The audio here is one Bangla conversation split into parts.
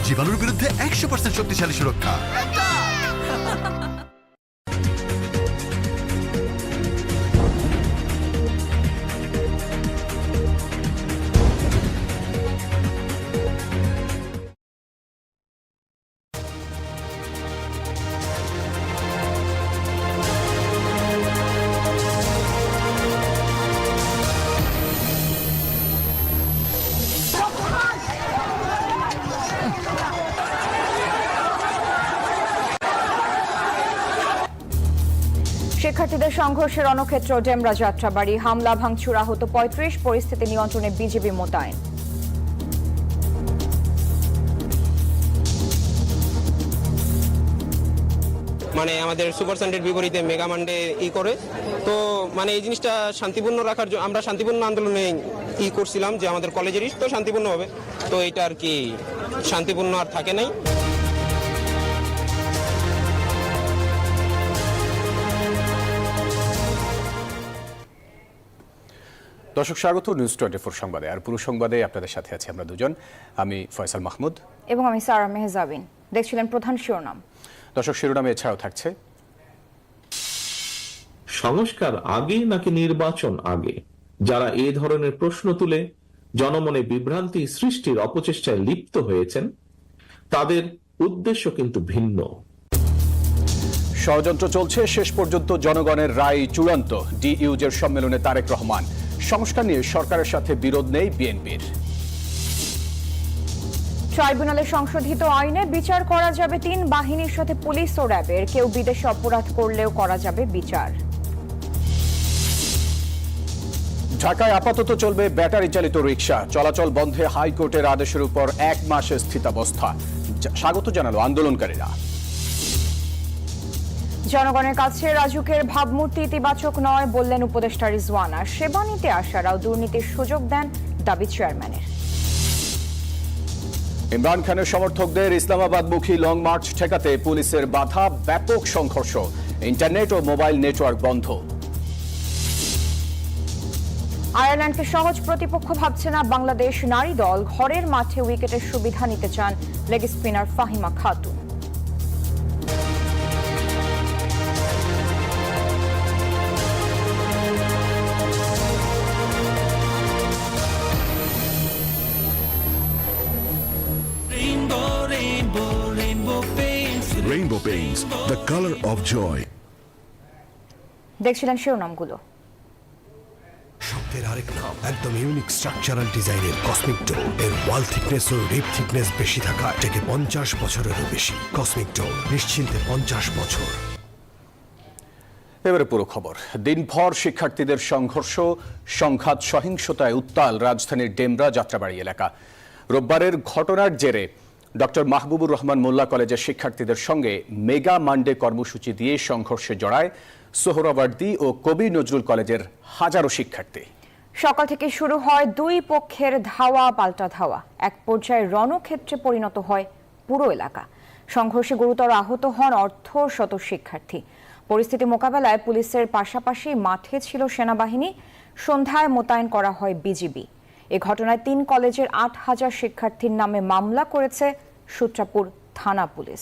জীবাণুর বিরুদ্ধে 100% শক্তিশালী সুরক্ষা। শিক্ষার্থীদের সংঘর্ষের রণক্ষেত্র ডেমরা যাত্রাবাড়ি, হামলা ভাঙচুর আহত ৩৫, পরিস্থিতি নিয়ন্ত্রণে বিজিবি মোতায়েন। মানে আমাদের সুপার সানডের বিপরীতে মেগা মানডে করে তো মানে এই জিনিসটা শান্তিপূর্ণ রাখার জন্য আমরা শান্তিপূর্ণ আন্দোলনে করছিলাম যে আমাদের কলেজেরই তো শান্তিপূর্ণ হবে, তো এটা আর কি শান্তিপূর্ণ আর থাকে নাই। দর্শক স্বাগত নিউজ 24 সংবাদে। আর পুরো সংবাদে আপনাদের সাথে আছি আমরা দুজন, আমি ফয়সাল মাহমুদ এবং আমি সারা মেহজাবিন। দেখছিলেন প্রধান শিরোনাম। দর্শক শিরোনামে এছাড়াও থাকছে সংস্কার আগে নাকি নির্বাচন আগে, যারা এ ধরনের প্রশ্ন তুলে জনমনে বিভ্রান্তি সৃষ্টির অপচেষ্টায় লিপ্ত হয়েছেন তাদের উদ্দেশ্য কিন্তু ভিন্ন। ষড়যন্ত্র চলছে, শেষ পর্যন্ত জনগণের রায় চূড়ান্ত। ডিইউজের সম্মেলনে তারেক রহমান। সংস্কার নিয়ে সরকারের সাথে বিরোধ নেই বিএনপির। ট্রাইব্যুনালের সংশোধিত আইনে বিচার করা যাবে 3 বাহিনীর সাথে পুলিশ ও র্যাবের, কেউ বিদেশে অপরাধ করলেও করা যাবে বিচার। ঢাকায় আপাতত চলবে ব্যাটারি চালিত রিকশা, চলাচল বন্ধে হাইকোর্টের আদেশের উপর 1 মাসের স্থিতাবস্থা। স্বাগত জানালো আন্দোলনকারীরা। জনগণের কাছে রাজুকের ভাবমূর্তি ইতিবাচক নয় বললেন উপদেষ্টা রিজওয়ানা। সেবা নিতে আসারাও দুর্নীতির সুযোগ দেন দাবি চেয়ারম্যানের। ইমরান খানের সমর্থকদের ইসলামাবাদমুখী লং মার্চ ঠেকাতে পুলিশের বাধা, ব্যাপক সংঘর্ষ, ইন্টারনেট ও মোবাইল নেটওয়ার্ক বন্ধ। আয়ারল্যান্ডকে সহজ প্রতিপক্ষ ভাবছে না বাংলাদেশ নারী দল, ঘরের মাঠে উইকেটের সুবিধা নিতে চান leg spinner Fahima Khatun. Rainbow Paints, the color of joy. দেখছিলেন শিরোনামগুলো। শব্দের আরেক নাম, একদম ইউনিক স্ট্রাকচারাল ডিজাইনের কসমিক ডো। এর ওয়াল থিকনেস ও রিপ থিকনেস বেশি থাকা থেকে 50 বছরেরও বেশি। কসমিক ডো, নিশ্চিন্তে 50 বছর। এবারে পুরো খবর। দিনভর শিক্ষার্থীদের সংঘর্ষ, সংঘাত, সহিংসতায় উত্তাল রাজধানীর ডেমরা যাত্রাবাড়ি এলাকা। রোববারের ঘটনার জেরে ডক্টর মাহবুবুর রহমান মোল্লা কলেজের শিক্ষার্থীদের সঙ্গে মেগা মানডে কর্মসূচি দিয়ে সংঘর্ষে জড়ায় সোহরাওয়ার্দী ও কবি নজরুল কলেজের হাজারো শিক্ষার্থী। সকাল থেকে শুরু হয় দুই পক্ষের ধাওয়া পাল্টা ধাওয়া, এক পর্যায়ে রণক্ষেত্রে পরিণত হয় পুরো এলাকা। সংঘর্ষে গুরুতর আহত হন অর্ধশত শিক্ষার্থী। পরিস্থিতি মোকাবেলায় পুলিশের পাশাপাশি মাঠে ছিল সেনাবাহিনী। সন্ধ্যায় মোতায়েন করা হয় বিজিবি। এ ঘটনায় 3 কলেজের 8000 শিক্ষার্থীর নামে মামলা করেছে সূত্রাপুর থানা পুলিশ।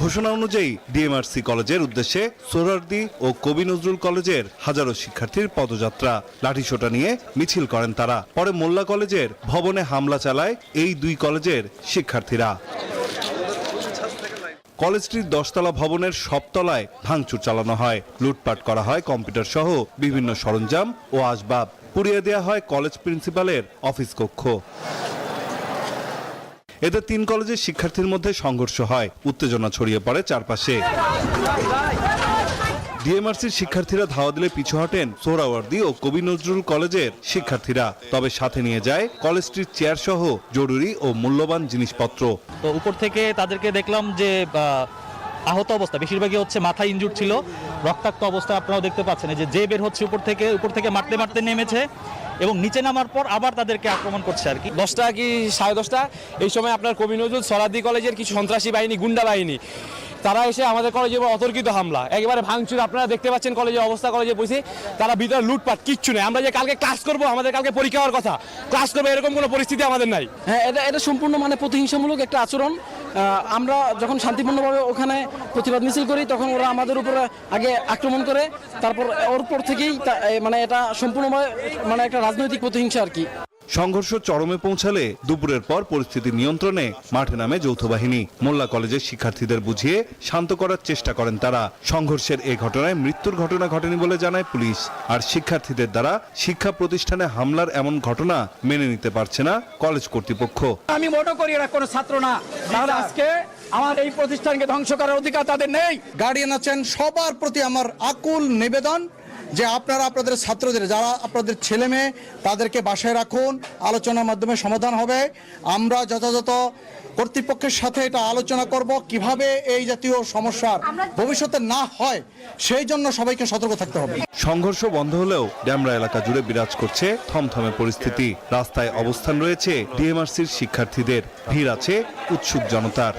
ঘোষণা অনুযায়ী ডিএমআরসি কলেজের উদ্দেশ্যে সোহরাওয়ার্দী ও কবি নজরুল কলেজের হাজারো শিক্ষার্থীর পদযাত্রা। লাঠিসোঁটা নিয়ে মিছিল করেন তারা। পরে মোল্লা কলেজের ভবনে হামলা চালায় এই 2 কলেজের শিক্ষার্থীরা। কলেজটির 10 তলা ভবনের সব তলায় ভাঙচুর চালানো হয়, লুটপাট করা হয় কম্পিউটার সহ বিভিন্ন সরঞ্জাম ও আসবাব, পুড়িয়ে দেওয়া হয় কলেজ প্রিন্সিপালের অফিস কক্ষ। এতে 3 কলেজের শিক্ষার্থীর মধ্যে সংঘর্ষ হয়, উত্তেজনা ছড়িয়ে পড়ে চারপাশে। ডিএমআরসির শিক্ষার্থীরা ধাওয়া দিলে পিছু হটেন সোহরাওয়ার্দী ও কবি নজরুল কলেজের শিক্ষার্থীরা। তবে সাথে নিয়ে যায় কলেজটির চেয়ার সহ জরুরি ও মূল্যবান জিনিসপত্র। তো উপর থেকে তাদেরকে দেখলাম যে আহত অবস্থা, বেশিরভাগই হচ্ছে মাথা ইনজুর্ড ছিল, রক্তাক্ত অবস্থা আপনারাও দেখতে পাচ্ছেন। যে বের হচ্ছে উপর থেকে মারতে মারতে নেমেছে এবং নিচে নামার পর আবার তাদেরকে আক্রমণ করছে আর কি। 10টা কি 10:30 এই সময় আপনার কবি নজরুল সোহরাওয়ার্দী কলেজের কিছু সন্ত্রাসী বাহিনী, গুন্ডা বাহিনী তারা এসে আমাদের কলেজে অতর্কিত হামলা, একেবারে ভাঙচুর। আপনারা দেখতে পাচ্ছেন কলেজের অবস্থা, কলেজে বসে তারা ভিতরে লুটপাট, কিচ্ছু নেই। আমরা যে কালকে ক্লাস করবো, আমাদের কালকে পরীক্ষা হওয়ার কথা, ক্লাস করবো, এরকম কোনো পরিস্থিতি আমাদের নাই। হ্যাঁ, এটা সম্পূর্ণ মানে প্রতিহিংসামূলক একটা আচরণ। আমরা যখন শান্তিপূর্ণভাবে ওখানে প্রতিবাদ মিছিল করি, তখন ওরা আমাদের উপরে আগে আক্রমণ করে, তারপর ওর পর থেকেই মানে এটা সম্পূর্ণভাবে মানে একটা রাজনৈতিক প্রতিহিংসা আর কি। সংঘর্ষ চরমে পৌঁছালে দুপুরের পর পরিস্থিতি নিয়ন্ত্রণে মাঠে নামে যৌথ বাহিনী। মোল্লা কলেজের শিক্ষার্থীদের বুঝিয়ে শান্ত করার চেষ্টা করেন তারা। সংঘর্ষের এই ঘটনায় মৃত্যুর ঘটনা ঘটেনি বলে জানায় পুলিশ। আর শিক্ষার্থীদের দ্বারা শিক্ষা প্রতিষ্ঠানে হামলার এমন ঘটনা মেনে নিতে পারছে না কলেজ কর্তৃপক্ষ। আমি মনে করি এরা কোনো ছাত্র না, তাহলে আজকে আমার এই প্রতিষ্ঠানকে ধ্বংস করার অধিকার তাদের নেই। গার্ডিয়ান আছেন, সবার প্রতি আমার আকুল নিবেদন যে আপনারা আপনাদের ছাত্রদের, যারা আপনাদের ছেলে মেয়ে, তাদেরকে বাসায় রাখুন, আলোচনার মাধ্যমে সমাধান হবে। আমরা যথাযথ কর্তৃপক্ষের সাথে এটা আলোচনা করব কিভাবে এই জাতীয় সমস্যার ভবিষ্যতে না হয়, সেই জন্য সবাইকে সতর্ক থাকতে হবে। সংঘর্ষ বন্ধ হলেও ডেমরা এলাকা জুড়ে বিরাজ করছে থমথমে পরিস্থিতি। রাস্তায় অবস্থান রয়েছে ডিএমআরসির শিক্ষার্থীদের, ভিড় আছে উৎসুক জনতার।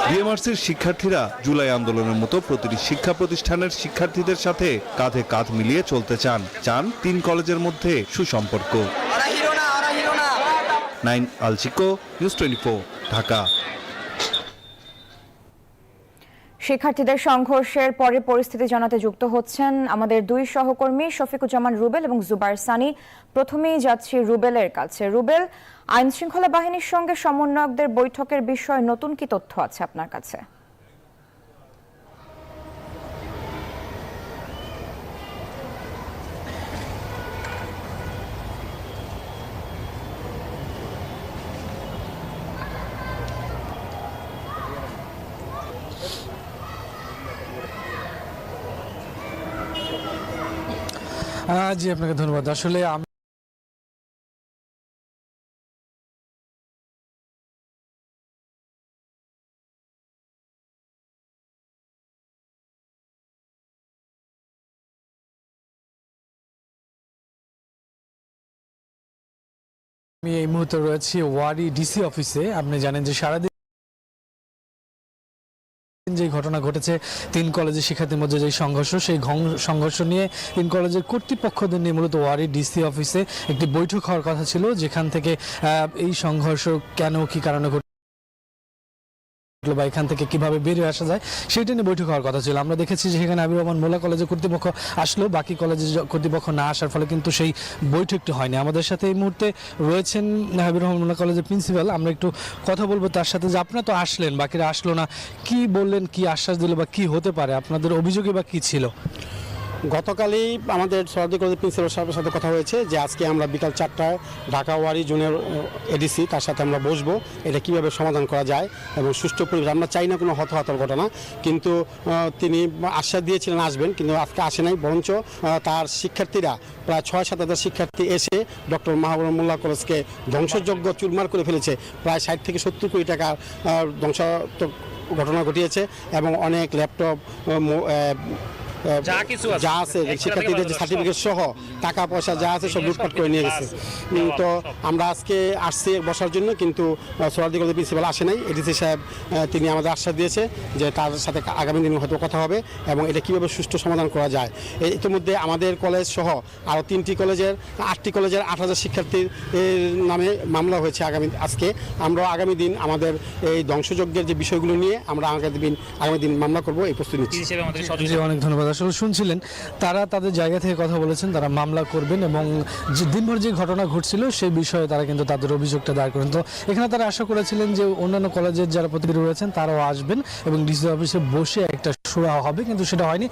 ডিএমআরসির শিক্ষার্থীরা জুলাই আন্দোলনের মতো প্রতিটি শিক্ষা প্রতিষ্ঠানের শিক্ষার্থীদের সাথে কাঁধে কাঁধ মিলিয়ে চলতে চান 3 কলেজের মধ্যে সুসম্পর্ক। 9 আলচিকো, নিউজ 24, ঢাকা। শিক্ষার্থীদের সংঘর্ষের পরে পরিস্থিতি জানাতে যুক্ত হচ্ছেন আমাদের 2 সহকর্মী শফিকুজ্জামান রুবেল এবং জুবায়ের সানি। প্রথমেই যাচ্ছি রুবেলের কাছে। রুবেল, আইন শৃঙ্খলা বাহিনীর সঙ্গে সমন্বয়কদের বৈঠকের বিষয়ে নতুন কি তথ্য আছে আপনার কাছে? জি, আপনাকে ধন্যবাদ। আসলে আমি এই মুহূর্তে রয়েছি ওয়ারি ডিসি অফিসে। আপনি জানেন যে সারাদিন যে ঘটনা ঘটেছে 3 কলেজের শিক্ষার্থীর মধ্যে যে সংঘর্ষ, সেই সংঘর্ষ নিয়ে 3 কলেজের কর্তৃপক্ষদের নিয়ে মূলত ওয়ারি ডিসি অফিসে একটি বৈঠক হওয়ার কথা ছিল, যেখান থেকে এই সংঘর্ষ কেন, কি কারণে বা এখান থেকে কিভাবে বেরিয়ে আসা যায় সেটা নিয়ে বৈঠক হওয়ার কথা ছিল। আমরা দেখেছি যে সেখানে হাবিবুর রহমান মোল্লা কলেজের কর্তৃপক্ষ আসলো, বাকি কলেজের কর্তৃপক্ষ না আসার ফলে কিন্তু সেই বৈঠকটি হয়নি। আমাদের সাথে এই মুহূর্তে রয়েছেন হাবিবুর রহমান মোল্লা কলেজের প্রিন্সিপাল। আমরা একটু কথা বলবো তার সাথে যে আপনারা তো আসলেন, বাকিরা আসলো না, কি বললেন, কি আশ্বাস দিল বা কি হতে পারে, আপনাদের অভিযোগে বা কি ছিল? গতকালই আমাদের সোহরাওয়ার্দী কলেজের প্রিন্সিপাল সাহেবের সাথে কথা হয়েছে যে আজকে আমরা বিকাল 4টায় ঢাকা ওয়ারি জোনের এডিসি তার সাথে আমরা বসবো, এটা কিভাবে সমাধান করা যায় এবং সুষ্ঠু পরিবেশ। আমরা চাই না কোনো হতাহতের ঘটনা, কিন্তু তিনি আশ্বাস দিয়েছিলেন আসবেন, কিন্তু আজকে আসে নাই। বরঞ্চ তার শিক্ষার্থীরা প্রায় 6-7 হাজার শিক্ষার্থী এসে ডক্টর মাহবুবুর মোল্লা কলেজকে ধ্বংসযজ্ঞ চুরমার করে ফেলেছে। প্রায় 60 থেকে 70 কোটি টাকার ধ্বংসাত্মক ঘটনা ঘটিয়েছে এবং অনেক ল্যাপটপ, যা আছে শিক্ষার্থীদের যে সার্টিফিকেট সহ টাকা পয়সা যা আছে সব লুটপাট করে নিয়ে গেছে। তো আমরা আজকে আসছি বসার জন্য, কিন্তু সোহরাওয়ার্দী কলেজের প্রিন্সিপাল আসে নাই। এডিসি সাহেব তিনি আমাদের আশ্বাস দিয়েছে যে তার সাথে আগামী দিনে হয়তো কথা হবে এবং এটা কীভাবে সুষ্ঠু সমাধান করা যায়। ইতিমধ্যে আমাদের কলেজ সহ আরও 3টি কলেজের 8টি কলেজের 8,000 শিক্ষার্থীর নামে মামলা হয়েছে। আজকে আমরা আগামী দিন আমাদের এই ধ্বংসযজ্ঞের যে বিষয়গুলো নিয়ে আমরা আগামী দিন মামলা করব, এই প্রস্তুতি নিচ্ছি। অনেক ধন্যবাদ। আসলে শুনছিলেন তারা তাদের জায়গা থেকে কথা বলেছেন, তারা মামলা করবেন এবং যে দিনভর যে ঘটনা ঘটছিল সেই বিষয়ে তারা কিন্তু তাদের অভিযোগটা দায়ের করেন। তো এখানে তারা আশা করেছিলেন যে অন্যান্য কলেজের যারা প্রতিনিধি রয়েছেন তারাও আসবেন এবং ডিসি অফিসে বসে একটা সুরা হবে, কিন্তু সেটা হয়নি।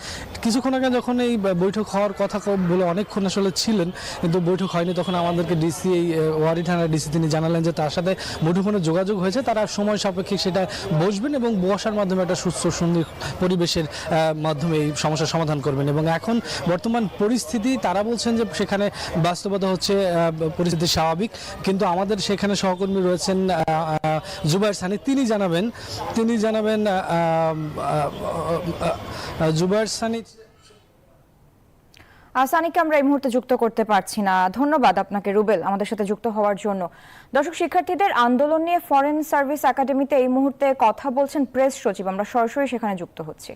কিছুক্ষণ আগে যখন এই বৈঠক হওয়ার কথা বলে অনেকক্ষণ আসলে ছিলেন, কিন্তু বৈঠক হয়নি। তখন আমাদেরকে ডিসি, এই ওয়ারি থানার ডিসি, তিনি জানালেন যে তার সাথে মুঠোফোনে যোগাযোগ হয়েছে, তারা সময় সাপেক্ষে সেটা বসবেন এবং বসার মাধ্যমে একটা সুস্থ সুন্দর পরিবেশের মাধ্যমে এই সমস্যার সমাধান করবেন। এবং এখন বর্তমান পরিস্থিতি তারা বলছেন যে সেখানে বাস্তবতা হচ্ছে পরিস্থিতি স্বাভাবিক, কিন্তু আমাদের সেখানে সহকর্মী রয়েছেন জুবায়ের সানি, তিনি জানাবেন জুবায়ের সানি। আসানিকে আমরা এই মুহূর্তে যুক্ত করতে পারছি না। ধন্যবাদ আপনাকে রুবেল আমাদের সাথে যুক্ত হওয়ার জন্য। দর্শক, শিক্ষার্থীদের আন্দোলন নিয়ে ফরেন সার্ভিস একাডেমিতে এই মুহূর্তে কথা বলছেন প্রেস সচিব। আমরা সরাসরি সেখানে যুক্ত হচ্ছি।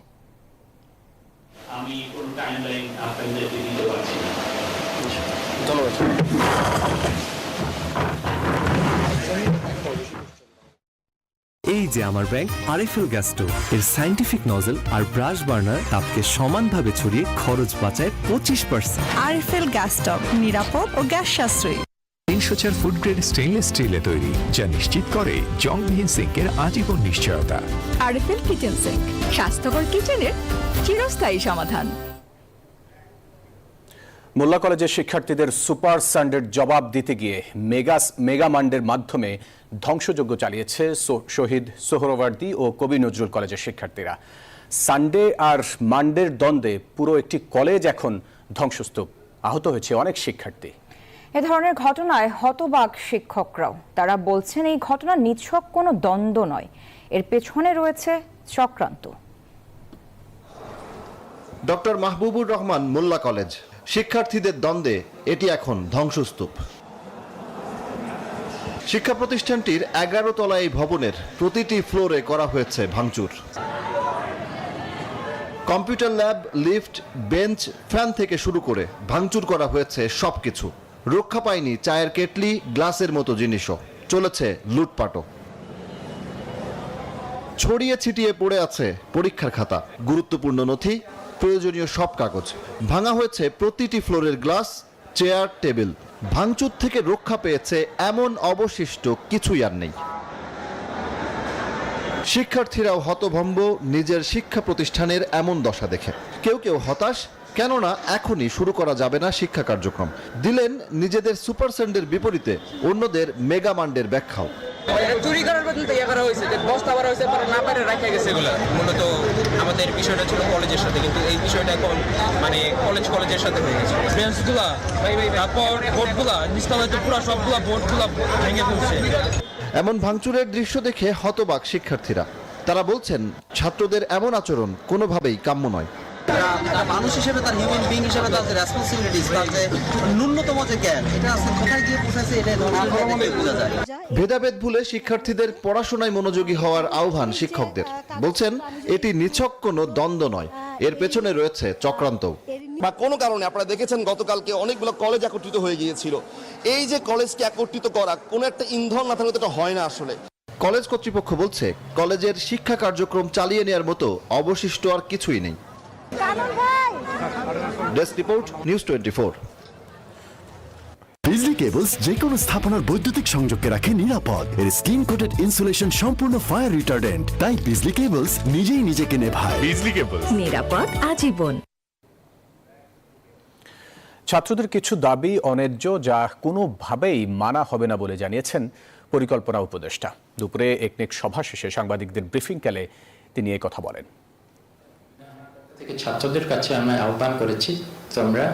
আমি কোন টাইমলাইন আপনাদেরকে দিতে পারছি না। ধন্যবাদ। এই যে আমার ব্যাংক আরএফএল গ্যাস স্টোভ, এর সায়েন্টিফিক নজল আর ব্রাশ বার্নার তাপকে সমানভাবে ছড়িয়ে খরচ বাঁচায় 25%। আরএফএল গ্যাস স্টোভ নিরাপদ ও গ্যাস সাশ্রয়ী। 304 ফুড গ্রেড স্টেইনলেস স্টিলে তৈরি, যা নিশ্চিত করে জংবিহীন সিঙ্কের আজীবন নিশ্চয়তা। আরএফএল কিচেন সিঙ্ক, স্বাস্থ্যকর কিচেনের চিরস্থায়ী সমাধান। মোল্লা কলেজের শিক্ষার্থীদের সুপার সানডের জবাব দিতে গিয়ে মেগা মান্ডের মাধ্যমে ধ্বংসযজ্ঞ চালিয়েছে শহীদ সোহরাওয়ার্দী ও কবি নজরুল কলেজের শিক্ষার্থীরা। সানডে আর মান্ডের দ্বন্দ্বে পুরো একটি কলেজ এখন ধ্বংসস্তূপ। আহত হয়েছে অনেক শিক্ষার্থী। এ ধরনের ঘটনায় হতবাক শিক্ষকরাও। তারা বলছেন এই ঘটনা নিছক কোনো দ্বন্দ্ব নয়, এর পেছনে রয়েছে চক্রান্ত। ডক্টর মাহবুবুর রহমান মোল্লা কলেজ, শিক্ষার্থীদের দ্বন্দ্বে এটি এখন ধ্বংসস্তূপ। শিক্ষা প্রতিষ্ঠানটির 11 তলা এই ভবনের প্রতিটি ফ্লোরে করা হয়েছে ভাঙচুর। Computer lab, lift, bench, fan থেকে শুরু করে ভাঙচুর করা হয়েছে সবকিছু। রক্ষা পায়নি চায়ের কেটলি, গ্লাসের মতো জিনিসও। চলেছে লুটপাটও। ছড়িয়ে ছিটিয়ে পড়ে আছে পরীক্ষার খাতা, গুরুত্বপূর্ণ নথি, প্রয়োজনীয় সব কাগজ। ভাঙা হয়েছে প্রতিটি ফ্লোরের গ্লাস, চেয়ার, টেবিল। ভাঙচুর থেকে রক্ষা পেয়েছে এমন অবশিষ্ট কিছুই আর নেই। শিক্ষার্থীরাও হতভম্ব নিজের শিক্ষা প্রতিষ্ঠানের এমন দশা দেখে। কেউ কেউ হতাশ, কেননা এখনই শুরু করা যাবে না শিক্ষা কার্যক্রম। দিলেন নিজেদের সুপার সানডের বিপরীতে অন্যদের মেগা মান্ডের ব্যাখ্যাও। চুরি করার বেতন তৈরি করা হয়েছে, বস্তা করা হয়েছে, পরে না পারে রাখা গেছে। এগুলো মূলত আমাদের বিষয়টা ছিল কলেজের সাথে, কিন্তু এই বিষয়টা এখন মানে কলেজের সাথে হয়ে গেছে। বেঞ্চগুলা, তারপর বোর্ডগুলা, নিচতলায় তো পুরো সবগুলা বোর্ডগুলা ভেঙে ফেলছে। এমন ভাঙচুরের দৃশ্য দেখে হতবাক শিক্ষার্থীরা। তারা বলছেন ছাত্রদের এমন আচরণ কোনোভাবেই কাম্য নয়। মানুষ হিসেবে তার হিউম্যান বিং হিসেবে তার রেসপন্সিবিলিটিস, তার যে ন্যূনতম যে জ্ঞান, এটা আসলে কোথায় গিয়ে পৌঁছাচ্ছে এটা বোঝা যায়। ভেদাভেদ ভুলে শিক্ষার্থীদের পড়াশোনায় মনোযোগী হওয়ার আহ্বান শিক্ষকদের। বলছেন এটি নিছক কোনো দ্বন্দ্ব নয়, এর পেছনে রয়েছে চক্রান্ত। বা কোনো কারণে আপনারা দেখেছেন গতকালকে অনেকগুলো কলেজ একত্রিত হয়ে গিয়েছিল। এই যে কলেজকে একত্রিত করা কোনো একটা ইন্ধন না থাকলে তো হয় না আসলে। কলেজ কর্তৃপক্ষ বলছে কলেজের শিক্ষা কার্যক্রম চালিয়ে নেওয়ার মতো অবশিষ্ট আর কিছুই নেই। Desk report, news 24। বিজলি কেবলস যে কোনো স্থাপনার বৈদ্যুতিক সংযোগকে রাখে নিরাপদ। এর স্কিন কোটেড ইনসুলেশন সম্পূর্ণ ফায়ার রিটার্ডেন্ট, তাই বিজলি কেবলস নিজেই নিজেকে নেভায়। বিজলি কেবলস, নিরাপদ আজীবন। ছাত্রদের কিছু দাবি অন্যায্য, যা কোনোভাবেই মানা হবে না বলে জানিয়েছেন পরিকল্পনা উপদেষ্টা। দুপুরে একনেক সভা শেষে সাংবাদিকদের ব্রিফিংকালে তিনি এই কথা বলেন। ছাত্রদের কাছে আমরা আহ্বান করেছি, তোমরা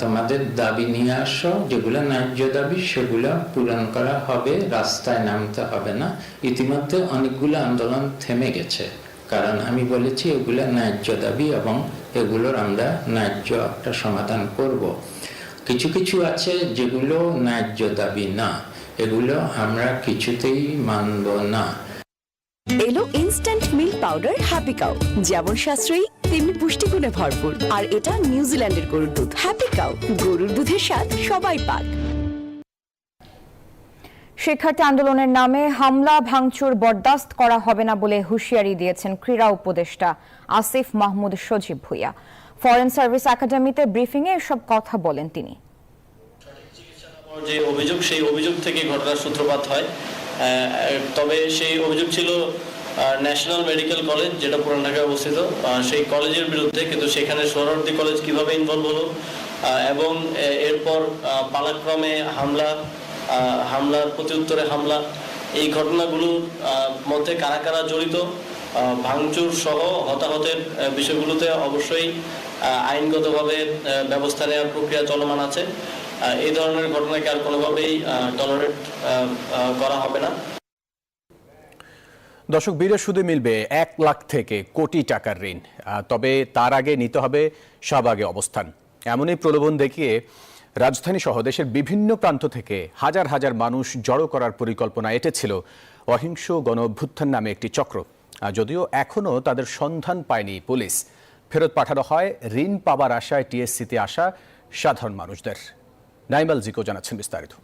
তোমাদের দাবি নিয়ে আসো, যেগুলো ন্যায্য দাবি সেগুলো পূরণ করা হবে, রাস্তায় নামতে হবে না। ইতিমধ্যে অনেকগুলো আন্দোলন থেমে গেছে, কারণ আমি বলেছি এগুলো ন্যায্য দাবি এবং এগুলোর আমরা ন্যায্য একটা সমাধান করব। কিছু কিছু আছে যেগুলো ন্যায্য দাবি না, এগুলো আমরা কিছুতেই মানব না। এলো instant milk powder happy cow, যেমন সাশ্রয়ী তেমনি পুষ্টিগুণে ভরপুর। আর এটা নিউজিল্যান্ডের গরুর দুধ। হ্যাপি কাউ, গরুর দুধের স্বাদ সবাই পাক। শিক্ষার্থী আন্দোলনের নামে হামলা ভাঙচুর বরদাস্ত করা হবে না বলে হুঁশিয়ারি দিয়েছেন ক্রীড়া উপদেষ্টা আসিফ মাহমুদ সজীব ভুইয়া। ফরেন সার্ভিস একাডেমিতে ব্রিফিংয়ে এসব কথা বলেন তিনি। যে অভিযোগ, সেই অভিযোগ থেকে ঘটনার সূত্রপাত হয়। তবে সেই অভিযোগ ছিল ন্যাশনাল মেডিকেল কলেজ, যেটা পুরান ঢাকায় অবস্থিত, সেই কলেজের বিরুদ্ধে। কিন্তু সেখানে সোহরাওয়ার্দী কলেজ কিভাবে ইনভলভ হলো এবং এরপর পালাক্রমে হামলার প্রত্যুত্তরে হামলা, এই ঘটনাগুলোর মধ্যে কারা কারা জড়িত, ভাঙচুর সহ হতাহতের বিষয়গুলোতে অবশ্যই আইনগতভাবে ব্যবস্থা নেওয়ার প্রক্রিয়া চলমান আছে। এই ধরনের ঘটনাকে আর কোনোভাবেই টলারেট করা হবে না। দর্শক, বীরের সুদে মিলবে 1 লাখ থেকে কোটি টাকার ঋণ, তবে তার আগে নিতে হবে শাহবাগে অবস্থান। এমনই প্রলোভন দেখিয়ে রাজধানী সহ দেশের বিভিন্ন প্রান্ত থেকে হাজার হাজার মানুষ জড়ো করার পরিকল্পনা এঁটেছিল অহিংস গণ অভ্যুত্থান নামে একটি চক্র। যদিও এখনও তাদের সন্ধান পায়নি পুলিশ। ফেরত পাঠানো হয় ঋণ পাবার আশায় টিএসসিতে আসা সাধারণ মানুষদের। নাইমাল জিকো জানাচ্ছেন বিস্তারিত।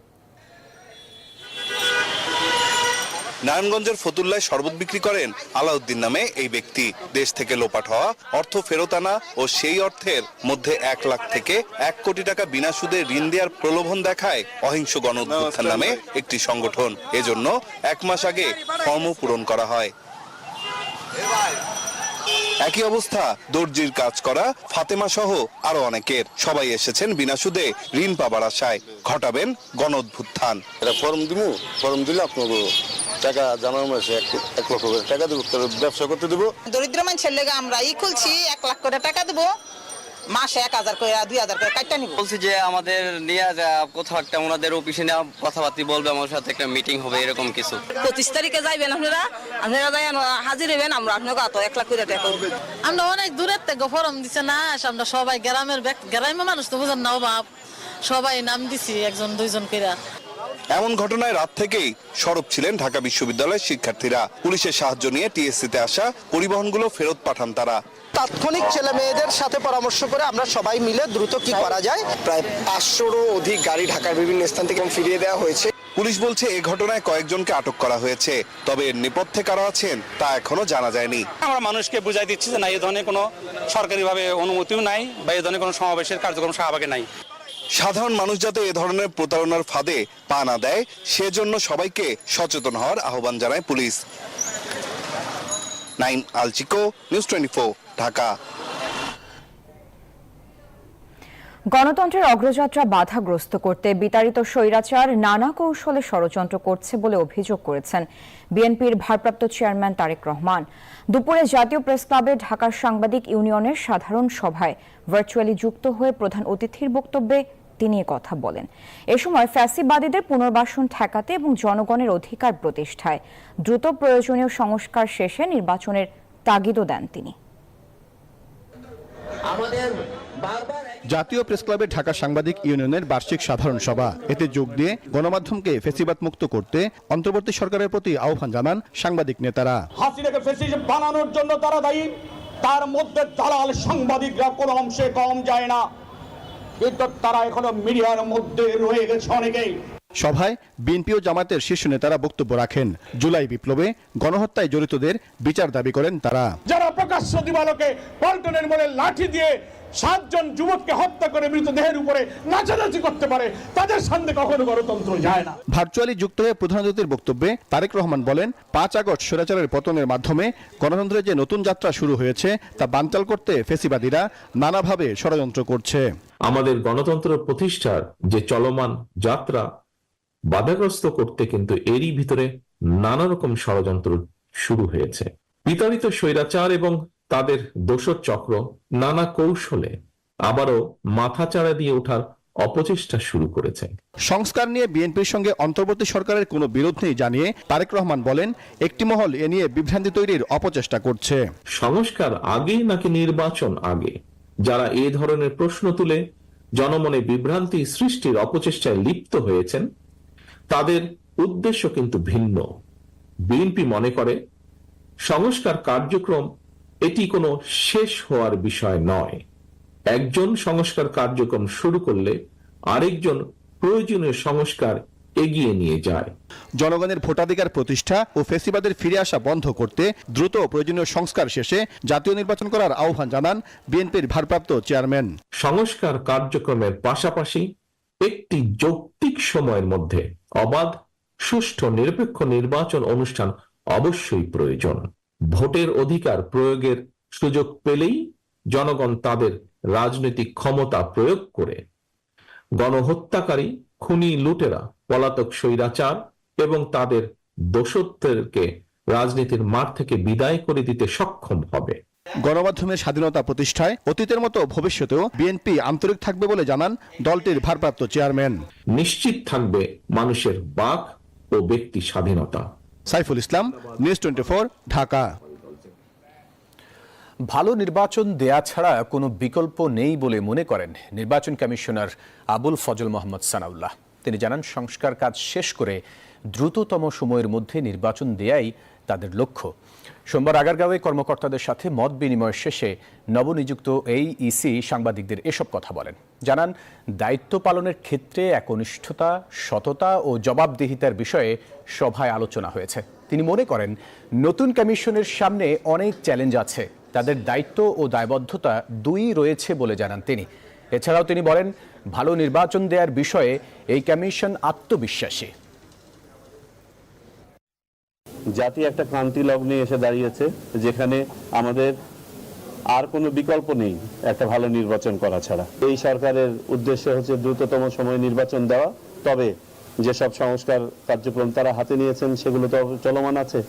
নারায়ণগঞ্জের ফতুল্লায় শরবত বিক্রি করেন আলাউদ্দিন নামে এই ব্যক্তি। দেশ থেকে লোপাট হওয়া অর্থ ফেরত আনা ও সেই অর্থের মধ্যে 1 লাখ থেকে 1 কোটি টাকা বিনা সুদে ঋণ দেওয়ার প্রলোভন দেখায় অহিংস গণ অভ্যুত্থান নামে একটি সংগঠন। এজন্য 1 মাস আগে ফর্ম পূরণ করা হয়। একই অবস্থা দর্জির কাজ করা ফাতেমা সহ আরো অনেকের। সবাই এসেছেন বিনা সুদে ঋণ পাবার আশায়, ঘটাবেন গণ অভ্যুত্থান। ফর্ম দিব, ফর্ম দিলে আপনাকে টাকা জানানো হয়েছে 1 লক্ষ করে টাকা দেবো, ব্যবসা করতে দেবো। দরিদ্র মানুষের লেগে আমরা খুলছি, 1 লাখ করে টাকা দেবো, মাসে 1000 করে 2000 করে কাটটা নিব। বলছি যে আমাদের নিয়ে কোথাও একটা ওনাদের অফিসে নেওয়া কথাবার্তা বলবে, আমার সাথে একটা মিটিং হবে, এরকম কিছু। 25 তারিখে যাইবেন আপনারা যাই হাজির হইবেন, আমরা আপনাকে 1 লাখ করে টাকা করব। আমরা অনেক দূরের থেকে ফর্ম দিছে না, আমরা সবাই গ্রামের মানুষ তো বুঝেন না অভাব, সবাই নাম দিছি 1জন 2জন করে। এমন ঘটনায় রাত থেকেই সরব ছিলেন ঢাকা বিশ্ববিদ্যালয়ের শিক্ষার্থীরা। পুলিশের সাহায্য নিয়ে টিএসসিতে আসা পরিবহনগুলো ফেরত পাঠান তারা। তাৎক্ষণিক ছেলে মেয়েদের সাথে পরামর্শ করে আমরা সবাই মিলে দ্রুত কি করা যায়, প্রায় 500রও অধিক গাড়ি ঢাকার বিভিন্ন স্থান থেকে ফিরিয়ে দেওয়া হয়েছে। পুলিশ বলছে এই ঘটনায় কয়েকজনকে আটক করা হয়েছে, তবে এর নেপথ্যে কারা আছেন তা এখনো জানা যায়নি। আমরা মানুষকে বুঝাই দিচ্ছি যে না, এই ধরনের কোনো সরকারিভাবে অনুমতিও নাই বা এই ধরনের কোনো সমাবেশের কার্যক্রম শাহবাগে নাই। সাধারণ মানুষ যাতে এ ধরনের প্রতারণার ফাঁদে পা না দেয় সেজন্য সবাইকে সচেতন হওয়ার আহ্বান জানায় পুলিশ। নাইম আল চিকো, নিউজ 24, ঢাকা। গণতন্ত্রের অগ্রযাত্রা বাধাগ্রস্ত করতে বিতাড়িত স্বৈরাচার নানা কৌশলে ষড়যন্ত্র করছে বলে অভিযোগ করেছেন বিএনপির ভারপ্রাপ্ত চেয়ারম্যান তারেক রহমান। দুপুরে জাতীয় প্রেস ক্লাবে ঢাকার সাংবাদিক ইউনিয়নের সাধারণ সভায় ভার্চুয়ালি যুক্ত হয়ে প্রধান অতিথির বক্তব্যে তিনি কথা বলেন। এ সময় ফ্যাসিবাদীদের পুনর্বাসন ঠেকাতে এবং জনগণের অধিকার প্রতিষ্ঠায় দ্রুত প্রয়োজনীয় সংস্কার শেষে নির্বাচনের তাগিদও দেন তিনি। জাতীয় প্রেস ক্লাবে ঢাকা সাংবাদিক ইউনিয়নের বার্ষিক সাধারণ সভা, এতে যোগ দিয়ে গণমাধ্যমকে ফ্যাসিবাদ মুক্ত করতে অন্তর্বর্তী সরকারের প্রতি আহ্বান জানান সাংবাদিক নেতারা। হাসিনাকে ফ্যাসিস্ট বানানোর জন্য তারা দায়ী, তার মধ্যে দালাল সাংবাদিকরা কোনো অংশে কম যায় না, কিন্তু তারা এখনো মিডিয়ার মধ্যে রয়ে গেছে অনেকেই। সভায় বিএনপি ও জামায়াতের শীর্ষ নেতারা বক্তব্য রাখেন। জুলাই বিপ্লবে গণহত্যায় জড়িতদের বিচার দাবি করেন তারা। যারা প্রকাশ্য দিবালোকে পল্টনের মোড়ে লাঠি দিয়ে 7 জন যুবককে হত্যা করে মৃতদেহের উপরে নাচানাচি করতে পারে, তাদের সামনে কখনো গণতন্ত্র যায় না। ভার্চুয়ালি যুক্ত হয়ে প্রধান অতিথির বক্তব্যে তারেক রহমান বলেন, 5 আগস্ট স্বৈরাচারের পতনের মাধ্যমে গণতন্ত্রের যে নতুন যাত্রা শুরু হয়েছে তা বানচাল করতে ফ্যাসিবাদীরা নানাভাবে ষড়যন্ত্র করছে। আমাদের গণতন্ত্র প্রতিষ্ঠার যে চলমান যাত্রা বাধাগ্রস্ত করতে কিন্তু এরই ভিতরে নানা রকম ষড়যন্ত্র শুরু হয়েছে। বিতাড়িত স্বৈরাচার এবং তাদের দোসর চক্র নানা কৌশলে আবারও মাথাচাড়া দিয়ে ওঠার অপচেষ্টা শুরু করেছে। সংস্কার নিয়ে বিএনপির সঙ্গে অন্তর্বর্তী সরকারের কোনো বিরোধ নেই জানিয়ে তারেক রহমান বলেন, একটি মহল এ নিয়ে বিভ্রান্তি তৈরির অপচেষ্টা করছে। সংস্কার আগে নাকি নির্বাচন আগে, যারা এ ধরনের প্রশ্ন তুলে জনমনে বিভ্রান্তি সৃষ্টির অপচেষ্টায় লিপ্ত হয়েছেন তাদের উদ্দেশ্য কিন্তু ভিন্ন। বিএনপি মনে করে সংস্কার কার্যক্রম এটি কোনো শেষ হওয়ার বিষয় নয়। একজন সংস্কার কার্যক্রম শুরু করলে আরেকজন প্রয়োজনীয় সংস্কার এগিয়ে নিয়ে যায়। জনগণের ভোটাধিকার প্রতিষ্ঠা ও ফ্যাসিবাদের ফিরে আসা বন্ধ করতে দ্রুত প্রয়োজনীয় সংস্কার শেষে জাতীয় নির্বাচন করার আহ্বান জানান বিএনপির ভারপ্রাপ্ত চেয়ারম্যান। সংস্কার কার্যক্রমের পাশাপাশি একটি যৌক্তিক সময়ের মধ্যে অবাধ, সুষ্ঠু, নিরপেক্ষ নির্বাচন অনুষ্ঠান অবশ্যই প্রয়োজন। ভোটের অধিকার প্রয়োগের সুযোগ পেলেই জনগণ তাদের রাজনৈতিক ক্ষমতা প্রয়োগ করে গণহত্যাকারী, খুনি, লুটেরা, পলাতক স্বৈরাচার এবং তাদের দোষত্বকে রাজনীতির মাঠ থেকে বিদায় করে দিতে সক্ষম হবে। গণমাধ্যমের স্বাধীনতা প্রতিষ্ঠায় অতীতের মতো ভবিষ্যতেও বিএনপি আন্তরিক থাকবে বলে জানান দলটির ভারপ্রাপ্ত চেয়ারম্যান। নিশ্চিত থাকবে মানুষের বাক ও ব্যক্তি স্বাধীনতা। সাইফুল ইসলাম, নিউজ 24, ঢাকা। ভালো নির্বাচন দেয়া ছাড়া কোনো বিকল্প নেই বলে মনে করেন নির্বাচন কমিশনার আবুল ফজল মোহাম্মদ সানাউল্লাহ। তিনি জানান, সংস্কার কাজ শেষ করে দ্রুততম সময়ের মধ্যে নির্বাচন দেয়াই তাদের লক্ষ্য। সোমবার আগারগাঁওয়ে কর্মকর্তাদের সাথে মত বিনিময় শেষে নবনিযুক্ত এই ইসি সাংবাদিকদের এসব কথা বলেন। জানান, দায়িত্ব পালনের ক্ষেত্রে একনিষ্ঠতা, সততা ও জবাবদিহিতার বিষয়ে সভায় আলোচনা হয়েছে। তিনি মনে করেন, নতুন কমিশনের সামনে অনেক চ্যালেঞ্জ আছে, তাদের দায়িত্ব ও দায়বদ্ধতা দুই রয়েছে বলে জানান তিনি। এছাড়াও তিনি বলেন, ভালো নির্বাচন দেওয়ার বিষয়ে এই কমিশন আত্মবিশ্বাসী। জাতি একটা ক্রান্তি লগ্নে এসে দাঁড়িয়েছে, যেখানে আমাদের আর কোনো বিকল্প নেই একটা ভালো নির্বাচন করা ছাড়া। এই সরকারের উদ্দেশ্য হচ্ছে দ্রুততম সময়ে নির্বাচন দেওয়া। তবে যেসব সংস্কার কার্যক্রম তারা হাতে নিয়েছেন সেগুলো তো চলমান আছে।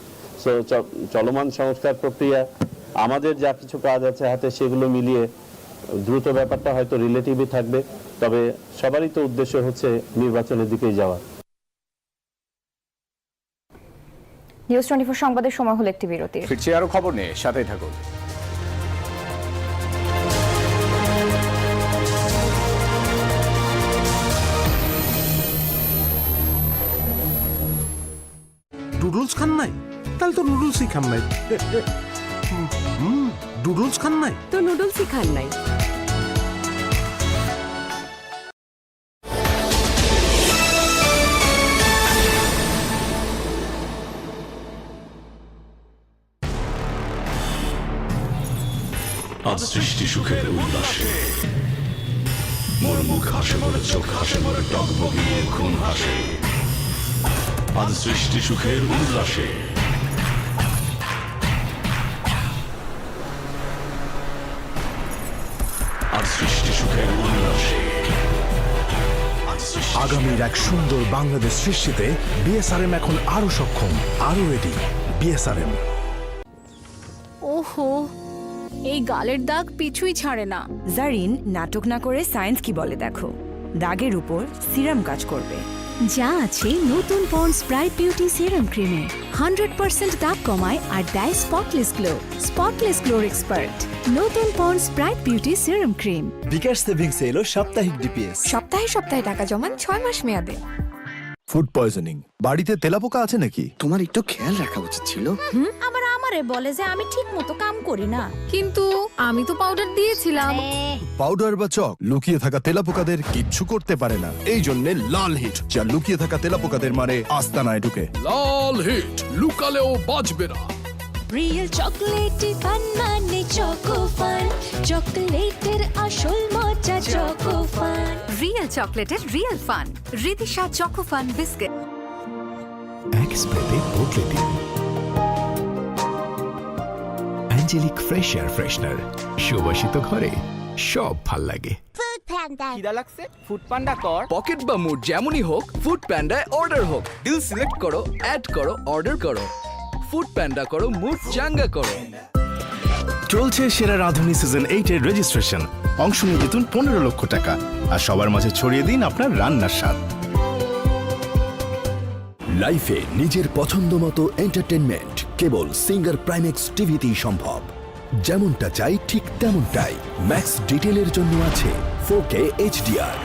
চলমান সংস্কার প্রক্রিয়া, আমাদের যা কিছু কাজ আছে হাতে, সেগুলো মিলিয়ে দ্রুত ব্যাপারটা হয়তো রিলেটিভই থাকবে। তবে সবারই তো উদ্দেশ্য হচ্ছে নির্বাচনের দিকেই যাওয়া। নিউজ 24 সংবাদের সময় হলো একটি বিরতি। ফিরছি আরো খবর নিয়ে, সাথেই থাকুন। নুডলস খান নাই? তাহলে তো নুডলসই খান নাই। নুডলস খান নাই তো নুডলসই খান নাই। আজ সৃষ্টি সুখের উল্লাসে, মোর মুখ হাসে, মোর চোখ হাসে, মোর টকবগিয়ে খুন হাসে। আজ সৃষ্টি সুখের উল্লাসে, আজ সৃষ্টি সুখের উল্লাসে। আগামীর এক সুন্দর বাংলাদেশ সৃষ্টিতে বিএসআরএম এখন আরো সক্ষম, আরো রেডি। বিএসআরএম। ওহো, এই গালের দাগ পিছুই ছাড়ে না। জারিন নাটক না করে সায়েন্স কি বলে দেখো। দাগের উপর সিরাম কাজ করবে, যা আছে নতুন পন্ডস ব্রাইট বিউটি সিরাম ক্রিমে। 100% দাগ কমায় আর দেয় স্পটলেস গ্লো। স্পটলেস গ্লোর এক্সপার্ট নতুন Pond's bright beauty serum cream. BKash savings এলো সাপ্তাহিক ডিপিএস। সপ্তাহে সপ্তাহে টাকা জমান 6 মাস মেয়াদে। ফুড পয়জনিং, বাড়িতে তেলাপোকা আছে নাকি? তোমার একটু খেয়াল রাখা উচিত ছিল। আবার আমারে বলে যে আমি ঠিক মতো কাম করি না, কিন্তু আমি তো পাউডার দিয়েছিলাম। পাউডার বা চক লুকিয়ে থাকা তেলাপোকাদের কিচ্ছু করতে পারে না। এই জন্য লাল হিট, যা লুকিয়ে থাকা তেলাপোকাদের মারে আস্তানায় ঢুকে। লাল হিট, লুকালেও বাঁচবে না। রিয়েল চকলেট ফান মানে চকো ফান, চকলেটের আসল মজা চকো ফান। রিয়েল চকলেটের real fun, Ridisha choco fun biscuit. এক স্প্রেতে বদলে দিন অ্যাঞ্জেলিক ফ্রেশ এয়ার ফ্রেশনার। সুবাসিত ঘরে সব ভাল লাগে। খিদা লাগছে? ফুড পান্ডা কর। পকেট বা মুড যেমনই হোক, ফুড প্যান্ডায় অর্ডার হোক। ডিল সিলেক্ট করো, অ্যাড করো, অর্ডার করো। ফুড প্যান্ডা করো, মুড চাঙ্গা করো। চলছে সেরা রাঁধুনি সিজন 8 এর রেজিস্ট্রেশন। অংশ নিয়ে জিতুন 15 লক্ষ টাকা আর সবার মাঝে ছড়িয়ে দিন আপনার রান্নার স্বাদ। লাইফে নিজের পছন্দ মতো এন্টারটেনমেন্ট কেবল সিঙ্গার প্রাইমেক্স টিভিতেই সম্ভব। যেমনটা চাই ঠিক তেমনটাই। ম্যাক্স ডিটেলের জন্য আছে 4K HDR,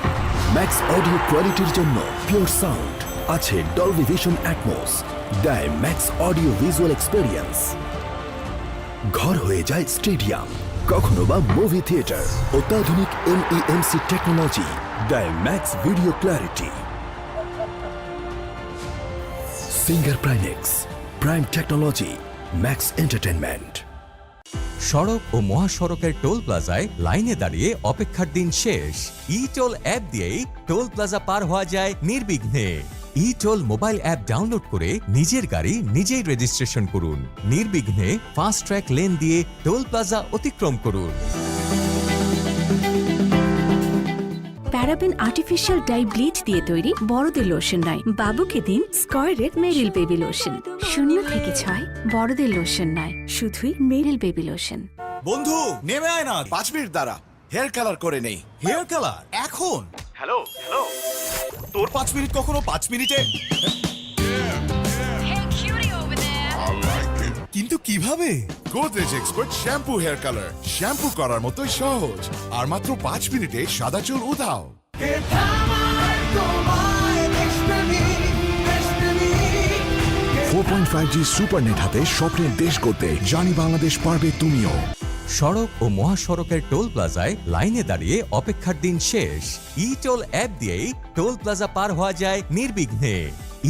ম্যাক্স অডিও কোয়ালিটির জন্য পিওর সাউন্ড আছে ডলবি ভিশন অ্যাটমস, দেয় ম্যাক্স অডিও ভিজুয়াল এক্সপেরিয়েন্স। ঘর হয়ে যায় স্টেডিয়াম, কখনো বা মুভি থিয়েটার। অত্যাধুনিক MEMC টেকনোলজি দেয় max video clarity. Singer Primex, prime technology, max entertainment. সড়ক ও মহাসড়কের টোল প্লাজায় লাইনে দাঁড়িয়ে অপেক্ষার দিন শেষ। ই টোল অ্যাপ দিয়েই টোল প্লাজা পার হওয়া যায় নির্বিঘ্নে। E toll mobile app download করে নিজের গাড়ি নিজেই রেজিস্ট্রেশন করুন। নির্বিঘ্নে ফাস্ট ট্র্যাক লেন দিয়ে টোল প্লাজা অতিক্রম করুন। প্যারাবেন আর্টিফিশিয়াল ডাই ব্লিচ দিয়ে তৈরি বড়দের লোশন নয়, বাবুকে দিন স্কয়ারের মেরিল বেবি লোশন। 0 থেকে 6 বড়দের লোশন নয়, শুধুই মেরিল বেবি লোশন। বন্ধু নেমে আয় না, 5 মিনিট দাঁড়া, হেয়ার কালার করে নেই। হেয়ার কালার এখন? হ্যালো হ্যালো, তোর 5 মিনিট কখনো 5 মিনিটে? কিন্তু কিভাবে? Godrej expert shampoo hair colour, shampoo করার মতোই সহজ আর মাত্র 5 মিনিটে সাদা চুল উধাও। 4.5G সুপারনেট হাতে স্বপ্নের দেশ করতে জানি বাংলাদেশ পারবে তুমিও। সড়ক ও মহাসড়কের টোল প্লাজায় লাইনে দাঁড়িয়ে অপেক্ষার দিন শেষ। ই টোল অ্যাপ দিয়েই টোল প্লাজা পার হওয়া যায় নির্বিঘ্নে।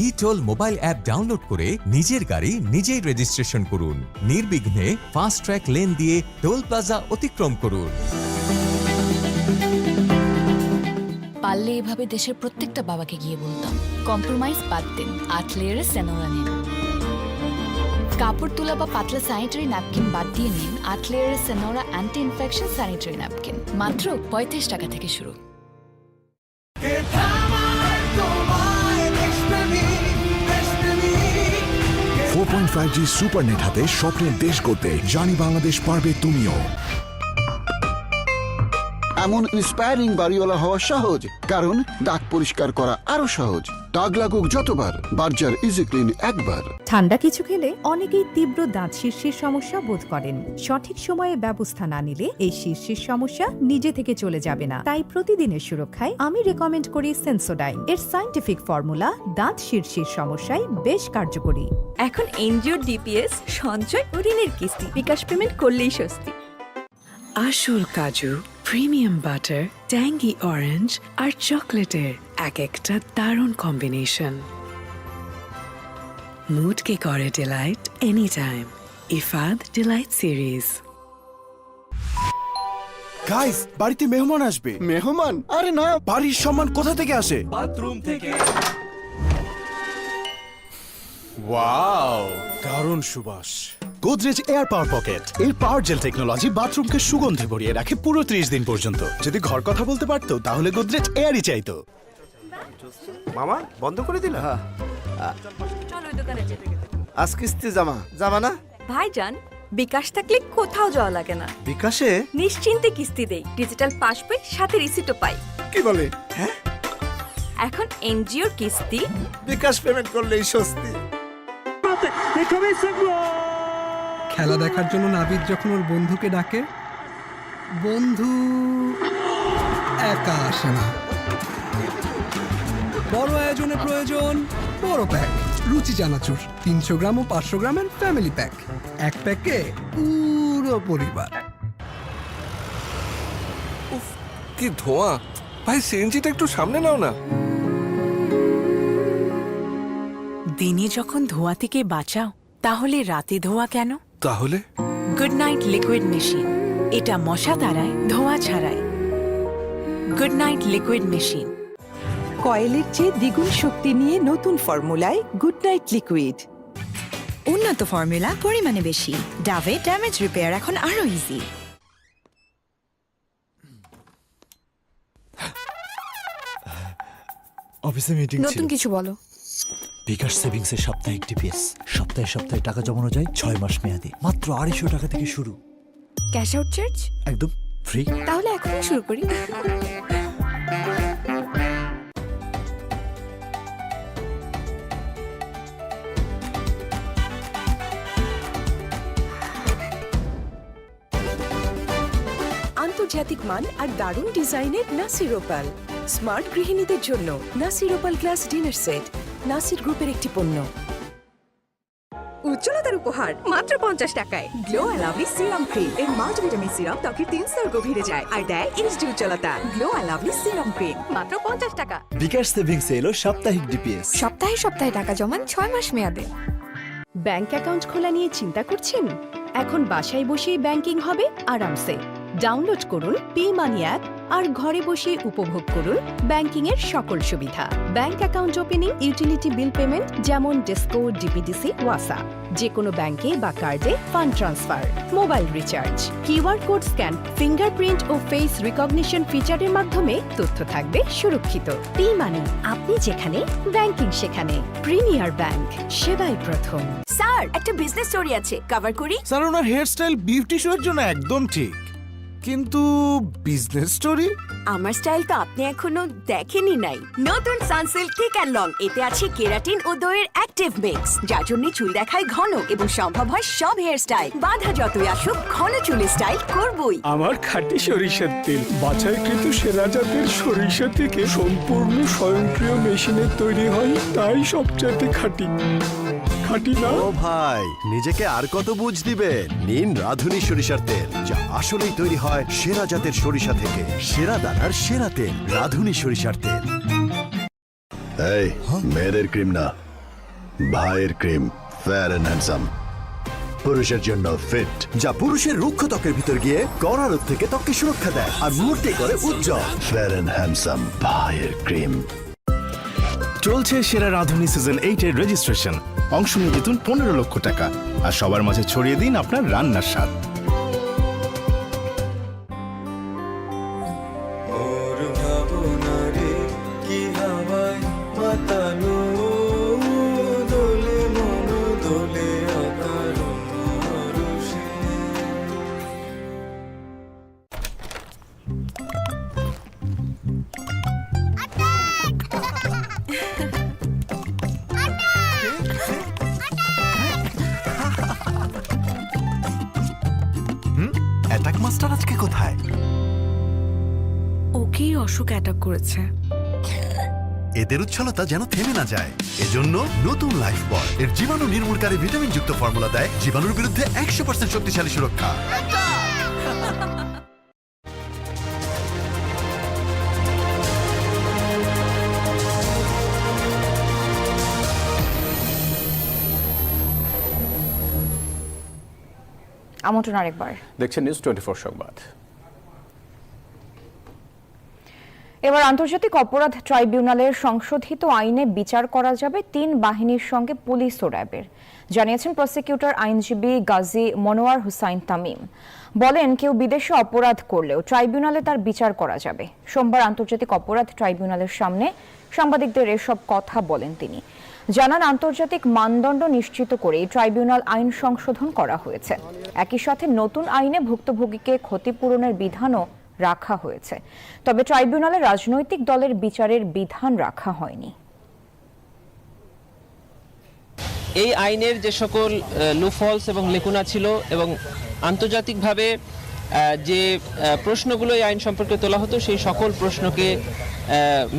E toll mobile app download করে নিজের গাড়ি নিজেই রেজিস্ট্রেশন করুন। নির্বিঘ্নে ফাস্ট ট্র্যাক লেন দিয়ে টোল প্লাজা অতিক্রম করুন। পারলে এভাবে দেশের প্রত্যেকটা বাবাকে গিয়ে বলতাম, কম্প্রোমাইজ বাদ দিন, 8 লেয়ারের সেনোরা নিন। কাপড় তোলা বা পাতলা স্যানিটারি ন্যাপকিন বাদ দিয়ে নিন 8 লেয়ারের Senora anti infection sanitary napkin, মাত্র 35 টাকা থেকে শুরু। 4.5G সুপারনেট হাতে স্বপ্নের দেশ করতে জানি বাংলাদেশ পারবে তুমিও। এমন ইন্সপায়ারিং বাড়িওয়ালা হওয়া সহজ, কারণ দাগ পরিষ্কার করা আরো সহজ। দাগ লাগুক যতবার, বার্জার ইজি ক্লিন একবার। ঠান্ডা কিছু খেলে অনেকেই তীব্র দাঁত শীর্ষের সমস্যা বোধ করেন। সঠিক সময়ে ব্যবস্থা না নিলে এই শীর্ষের সমস্যা নিজে থেকে চলে যাবে না। তাই প্রতিদিনের সুরক্ষায় আমি রেকমেন্ড করি সেন্সোডাইন। এর সায়েন্টিফিক ফর্মুলা দাঁত শীর্ষের সমস্যায় বেশ কার্যকরী। এখন এনজিও ডিপিএস সঞ্চয় ও ঋণের কিস্তি বিকাশ পেমেন্ট করলেই স্বস্তি। আসল কাজু, প্রিমিয়াম বাটার, ট্যাঙ্গি অরেঞ্জ আর চকলেটের এক একটা দারুণ কম্বিনেশন। মুডকে করে delight any time. Ifad delight series. Guys, বাড়িতে মেহমান আসবে। মেহমান? আরে না, বাড়ির সম্মান কোথা থেকে আসে? বাথরুম থেকে। ওয়াও, দারুণ সুবাস। গোদরেজ এয়ার পাওয়ার পকেট এর পাওয়ার জেল টেকনোলজি বাথরুমকে সুগন্ধে ভরিয়ে রাখে পুরো 30 দিন পর্যন্ত। যদি ঘর কথা বলতে পারতো তাহলে গোদরেজ এয়ারই চাইতো। মামা বন্ধ করে দিলা? চলো দোকানে যেতে। আজ কিস্তি জামা না? ভাইজান, বিকাশ থাকলে কোথাও যাওয়া লাগে না। বিকাশে নিশ্চিন্তে কিস্তি দেই, ডিজিটাল পাস বই সাথে রিসিটও পাই। কি বলে? হ্যাঁ, এখন এনজিওর কিস্তি বিকাশ পেমেন্ট করলেই স্বস্তি। খেলা দেখার জন্য নাবিদ যখন ওর বন্ধুকে ডাকে, বন্ধু একা আসে না। বড় আয়োজনে প্রয়োজন বড় প্যাক। রুচি চানাচুর 300 গ্রাম ও 500 গ্রামের ফ্যামিলি প্যাক। এক প্যাকে পুরো পরিবার। কি ধোঁয়া! ভাই, সিএনজিটা একটু সামনে নাও না। দিনে যখন ধোঁয়া থেকে বাঁচাও, তাহলে রাতে ধোঁয়া কেন? তাহলে গুড নাইট লিকুইড মেশিন, এটা মশা তাড়ায়, ধোঁয়া ছাড়ায়। Good night liquid machine. কয়েলের চেয়ে দ্বিগুণ শক্তি নিয়ে নতুন ফর্মুলায় গুড নাইট লিকুইড। উন্নত ফর্মুলা, পরিমাণে বেশি। ডাভে ড্যামেজ রিপেয়ার এখন আরো ইজি। অফিসে মিটিং নতুন কিছু বলো। বিকাশ সেভিংসের সাপ্তাহিক ডিপিএস, সপ্তাহে সপ্তাহে টাকা জমানো যায় 6 মাস মেয়াদে, মাত্র 250 টাকা থেকে শুরু। ক্যাশ আউট চার্জ একদম ফ্রি। তাহলে এখনই শুরু করি। আন্তর্জাতিক মান আর দারুণ ডিজাইনের নাসির ওপাল। স্মার্ট গৃহিণীদের জন্য Nasir opal glass dinner set Nasir গ্রুপের একটি পণ্য। উজ্জ্বলতার উপহার মাত্র 50 টাকায়। গ্লো লাভলি সিরাম ক্রিম, এর মাল্টিভিটামিন সিরাম ত্বকের 3 স্তর গভীরে যায় আর দেয় এইচডি উজ্জ্বলতা। গ্লো লাভলি সিরাম ক্রিম মাত্র 50 টাকা। বিকাশ সেভিংস এলো সাপ্তাহিক ডিপিএস। সপ্তাহে সপ্তাহে টাকা জমান 6 মাস মেয়াদে। ব্যাংক অ্যাকাউন্ট খোলা নিয়ে চিন্তা করছেন? এখন বাসায় বসেই ব্যাংকিং হবে আরামসে। ডাউনলোড করুন পে মানি অ্যাপ আর ঘরে বসে উপভোগ করুন ব্যাংকিং এর সকল সুবিধা। Bank account opening, utility bill payment যেমন ডিসকো, ডিপিডিসি, ওয়াসা, যে কোনো ব্যাংকে বা কার্ডে fund transfer, mobile recharge, QR code scan, fingerprint ও ফেস রিকগনিশন ফিচারের মাধ্যমে তথ্য থাকবে সুরক্ষিত। পে মানি, আপনি যেখানে ব্যাংকিং সেখানে। প্রিমিয়ার ব্যাংক, সেবাই প্রথম। স্যার, একটা বিজনেস স্টোরি আছে, কভার করি? স্যার, ওনার হেয়ার স্টাইল বিউটি শো এর জন্য একদম ঠিক, কিন্তু বিজনেস স্টোরি আমার স্টাইল তো আপনি এখনো দেখেনি নাই। নতুন সানসিল্ক থিক অ্যান্ড লং, এতে আছে কেরাটিন ও দইয়ের অ্যাক্টিভ মিক্স, যার জন্য চুল দেখায় ঘন এবং সম্ভব হয় সব হেয়ার স্টাইল। বাধা যতই আসুক, ঘন চুলের স্টাইল করবই। আমার খাঁটি সরিষার তেল, বাছাইকৃত সেরা জাতের সরিষা থেকে সম্পূর্ণ স্বয়ংক্রিয় মেশিনে তৈরি হয়, তাই সবচাইতে খাঁটি। খাঁটি না? ও ভাই, নিজেকে আর কত বুঝ দিবেন? নিন রাধুনী সরিষার তেল, যা আসলেই তৈরি হয় সেরা জাতের সরিষা থেকে। সেরা দানার সেরা তেল, রাধুনী সরিষার তেল। এই মেয়েদের ক্রিম না, ভাইয়ের ক্রিম, ফেয়ার এন্ড হ্যান্ডসাম। পুরুষের জন্য ফিট, যা পুরুষের রুক্ষ ত্বকের ভিতর গিয়ে কড়া রোগ থেকে ত্বককে সুরক্ষা দেয় আর মুহূর্তে করে উজ্জ্বল। ফেয়ার এন্ড হ্যান্ডসাম ভাইয়ের ক্রিম। চলছে সেরা রাধুনী সিজন 8 এর রেজিস্ট্রেশন। অংশ নিয়ে জিতুন 15 লক্ষ টাকা আর সবার মাঝে ছড়িয়ে দিন আপনার রান্নার স্বাদ। অ্যাটাক মাস্টার আজকে কোথায়? ওকেই অসুখ অ্যাটাক করেছে। এদের উচ্ছলতা যেন থেমে না যায়, এজন্য নতুন লাইফ বয় এর জীবাণু নির্মূলকারী ভিটামিন যুক্ত ফর্মুলা দেয় জীবাণুর বিরুদ্ধে 100% শক্তিশালী সুরক্ষা। আমন্ত্রণ আরেকবার। দেখছেন নিউজ 24 সংবাদ। এবার আন্তর্জাতিক অপরাধ ট্রাইব্যুনালের সংশোধিত আইনে বিচার করা যাবে 3 বাহিনীর সঙ্গে পুলিশ ও র্যাবের, জানিয়েছেন প্রসিকিউটর আইনজীবী গাজী মনোয়ার হুসাইন তামিম। বলেন, কেউ বিদেশে অপরাধ করলেও ট্রাইব্যুনালে তার বিচার করা যাবে। সোমবার আন্তর্জাতিক অপরাধ ট্রাইব্যুনালের সামনে সাংবাদিকদের এসব কথা বলেন তিনি। জানান, আন্তর্জাতিক মানদণ্ড নিশ্চিত করে ট্রাইব্যুনাল আইন সংশোধন করা হয়েছে। একই সাথে নতুন আইনে ভুক্তভোগীকে ক্ষতিপূরণের বিধানও রাখা হয়েছে, তবে ট্রাইব্যুনালে রাজনৈতিক দলের বিচারের বিধান রাখা হয়নি। এই আইনের যে সকল লুফলস এবং লেকুনা ছিল এবং আন্তর্জাতিকভাবে যে প্রশ্নগুলো এই আইন সম্পর্কে তোলা হতো, সেই সকল প্রশ্নকে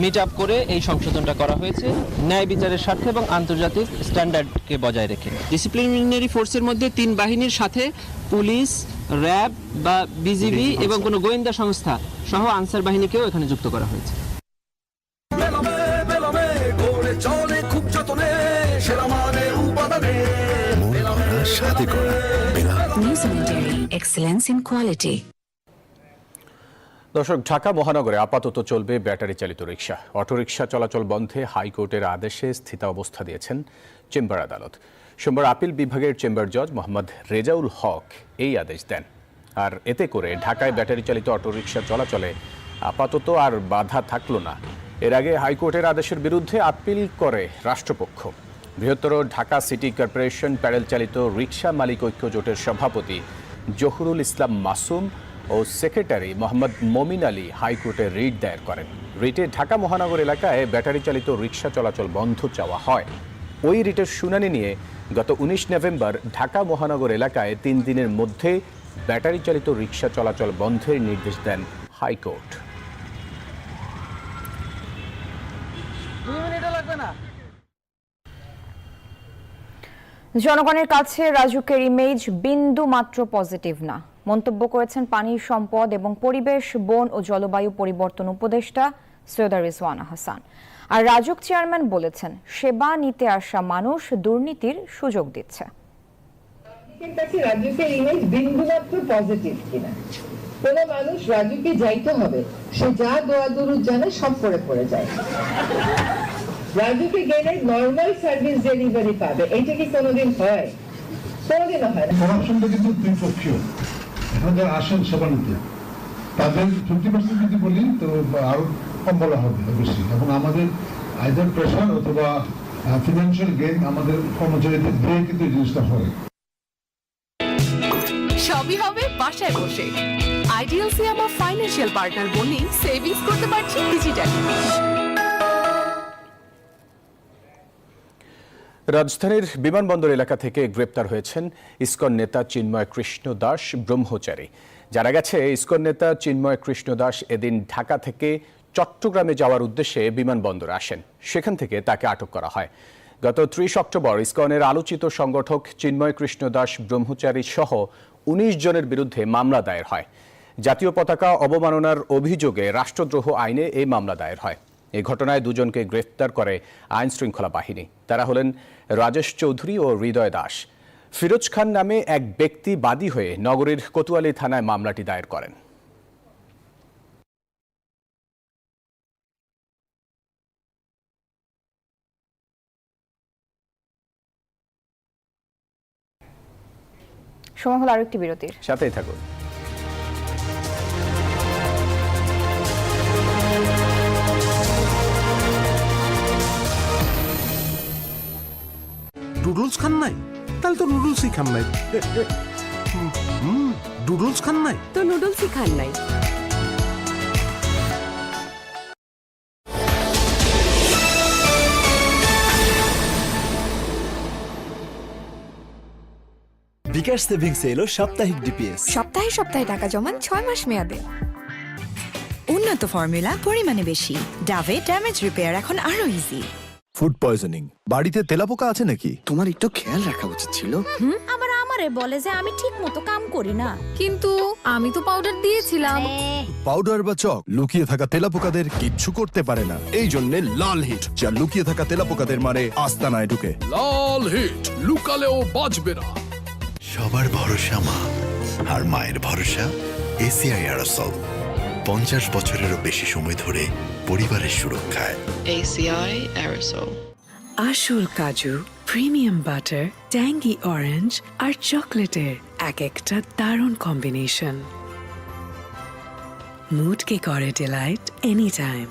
মিট আপ করে এই সংশোধনটা করা হয়েছে ন্যায় বিচারের স্বার্থে এবং আন্তর্জাতিক স্ট্যান্ডার্ডকে বজায় রেখে। ডিসিপ্লিনারি ফোর্সের মধ্যে 3 বাহিনীর সাথে পুলিশ, র্যাব বা বিজিবি এবং কোনো গোয়েন্দা সংস্থা সহ আনসার বাহিনীকেও এখানে যুক্ত করা হয়েছে। দর্শক, ঢাকা মহানগরে আপাতত চলবে ব্যাটারি চালিত রিক্সা। অটোরিকশা চলাচল বন্ধে হাইকোর্টের আদেশে স্থিতাবস্থা দিয়েছেন চেম্বার আদালত। সোমবার আপিল বিভাগের চেম্বার জজ মোহাম্মদ রেজাউল হক এই আদেশ দেন। আর এতে করে ঢাকায় ব্যাটারি চালিত অটোরিকশা চলাচলে আপাতত আর বাধা থাকল না। এর আগে হাইকোর্টের আদেশের বিরুদ্ধে আপিল করে রাষ্ট্রপক্ষ। বৃহত্তর ঢাকা সিটি কর্পোরেশন প্যাডেল চালিত রিকশা মালিক ঐক্য জোটের সভাপতি জহুরুল ইসলাম মাসুম ও সেক্রেটারি মোহাম্মদ মমিন আলী হাইকোর্টে রিট দায়ের করেন। রিটে ঢাকা মহানগর এলাকায় ব্যাটারি চালিত রিকশা চলাচল বন্ধ চাওয়া হয়। ওই রিটের শুনানি নিয়ে গত 19 নভেম্বর ঢাকা মহানগর এলাকায় 3 দিনের মধ্যে ব্যাটারি চালিত রিকশা চলাচল বন্ধের নির্দেশ দেন হাইকোর্ট। জনগণের কাছে রাজুকের ইমেজ বিন্দু মাত্র পজিটিভ না, মন্তব্য করেছেন পানি সম্পদ এবং পরিবেশ, বন ও জলবায়ু পরিবর্তন উপদেষ্টা সৈয়দ রিজওয়ানা হাসান। আর রাজুক চেয়ারম্যান বলেছেন, সেবা নিতে আসা মানুষ দুর্নীতির সুযোগ দিচ্ছে। রাজুকের ইমেজ বিন্দুমাত্র পজিটিভ কিনা, কোন মানুষ রাজুকে যাইতে হবে, সে যা দোয়া দুরুদ জানে সব পড়ে যায়। রাজুকে গেলে নর্মাল সার্ভিস ডেলিভারি পাবে, এটা কি কোনোদিন হয়? কোনোদিনও হয় না। করাপশনটা কিন্তু দ্বিপক্ষীয়। এখন যারা আসেন সেবা নিতে, তাদের 50% যদি বলি তো আরো কম বলা হবে অবশ্যই। এবং আমাদের আইদার প্রেশার অথবা ফিনান্সিয়াল গেইন আমাদের কর্মচারীদের দিয়ে কিন্তু এই জিনিসটা হয়। সবই হবে বাসায় বসে। আইডিএলসি আমার ফাইন্যান্সিয়াল পার্টনার বলেই সেভিংস করতে পারছি ডিজিটালি। রাজধানীর বিমানবন্দর এলাকা থেকে গ্রেপ্তার হয়েছেন ইসকন নেতা চিন্ময় কৃষ্ণ দাস ব্রহ্মচারী। জানা গেছে, ইসকন নেতা চিন্ময় কৃষ্ণ দাস এদিন ঢাকা থেকে চট্টগ্রামে যাওয়ার উদ্দেশ্যে বিমানবন্দরে আসেন। সেখান থেকে তাকে আটক করা হয়। গত 30 অক্টোবর ইসকনের আলোচিত সংগঠক চিন্ময় কৃষ্ণ দাস ব্রহ্মচারী সহ 19 জনের বিরুদ্ধে মামলা দায়ের হয়। জাতীয় পতাকা অবমাননার অভিযোগে রাষ্ট্রদ্রোহ আইনে এই মামলা দায়ের হয়। এই ঘটনায় দুজনকে গ্রেফতার করে আইন শৃঙ্খলা বাহিনী। তারা হলেন রাজেশ চৌধুরী ও হৃদয় দাস। ফিরোজ খান নামে এক ব্যক্তি বাদী হয়ে নগরীর কোতোয়ালি থানায় মামলাটি দায়ের করেন। সময় হলো আরেকটি বিরতির, সাথেই থাকুন। নুডলস খান নাই? তাহলে তো নুডলসই খান নাই। নুডলস খান নাই তো নুডলসই খান নাই। বিকাশ সেভিংসে এলো সাপ্তাহিক ডিপিএস। সপ্তাহে সপ্তাহে টাকা জমান 6 মাস মেয়াদে। উন্নত ফর্মুলা, পরিমাণে বেশি। ডাভে ড্যামেজ রিপেয়ার এখন আরো ইজি। ফুড পয়জনিং, বাড়িতে তেলাপোকা আছে নাকি? তোমার একটু খেয়াল রাখা উচিত ছিল। আবার আমারে বলে যে আমি ঠিক মতো কাম করি না, কিন্তু আমি তো পাউডার দিয়েছিলাম। পাউডার বা চক লুকিয়ে থাকা তেলাপোকাদের কিচ্ছু করতে পারে না। এই জন্য লাল হিট, যা লুকিয়ে থাকা তেলাপোকাদের মারে আস্তানায় ঢুকে। লাল হিট, লুকালেও বাঁচবে না। সবার ভরসা মা, আর মায়ের ভরসা এসিআই অ্যারোসল। 50 বছরেরও বেশি সময় ধরে পরিবারের সুরক্ষায়। ACI Aerosol। আসল কাজু, প্রিমিয়াম বাটার, ট্যাঙ্গি অরেঞ্জ আর চকলেটের এক একটা দারুণ কম্বিনেশন। মুডকে করে delight any time.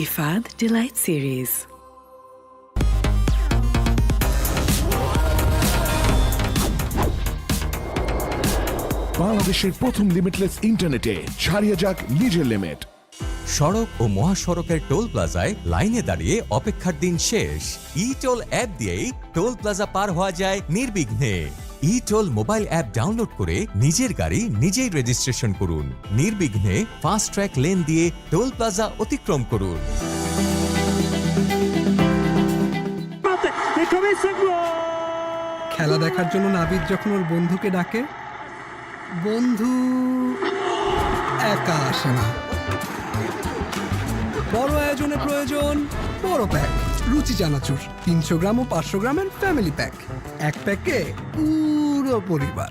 Ifad delight series. বাংলাদেশের প্রথম লিমিটলেস ইন্টারনেটে ছাড়িয়ে যাক নিজের লিমিট। সড়ক ও মহাসড়কের টোল প্লাজায় লাইনে দাঁড়িয়ে অপেক্ষার দিন শেষ। ই টোল অ্যাপ দিয়েই টোল প্লাজা পার হওয়া যায় নির্বিঘ্নে। E toll mobile app download করে নিজের গাড়ি নিজেই রেজিস্ট্রেশন করুন। নির্বিঘ্নে ফাস্ট ট্র্যাক লেন দিয়ে টোল প্লাজা অতিক্রম করুন। খেলা দেখার জন্য নাবিদ যখন ওর বন্ধুকে ডাকে, বন্ধু একা আসে না। বড় আয়োজনে প্রয়োজন বড় প্যাক। রুচি চানাচুর 300 গ্রাম ও 500 গ্রামের ফ্যামিলি প্যাক। এক প্যাকে পুরো পরিবার।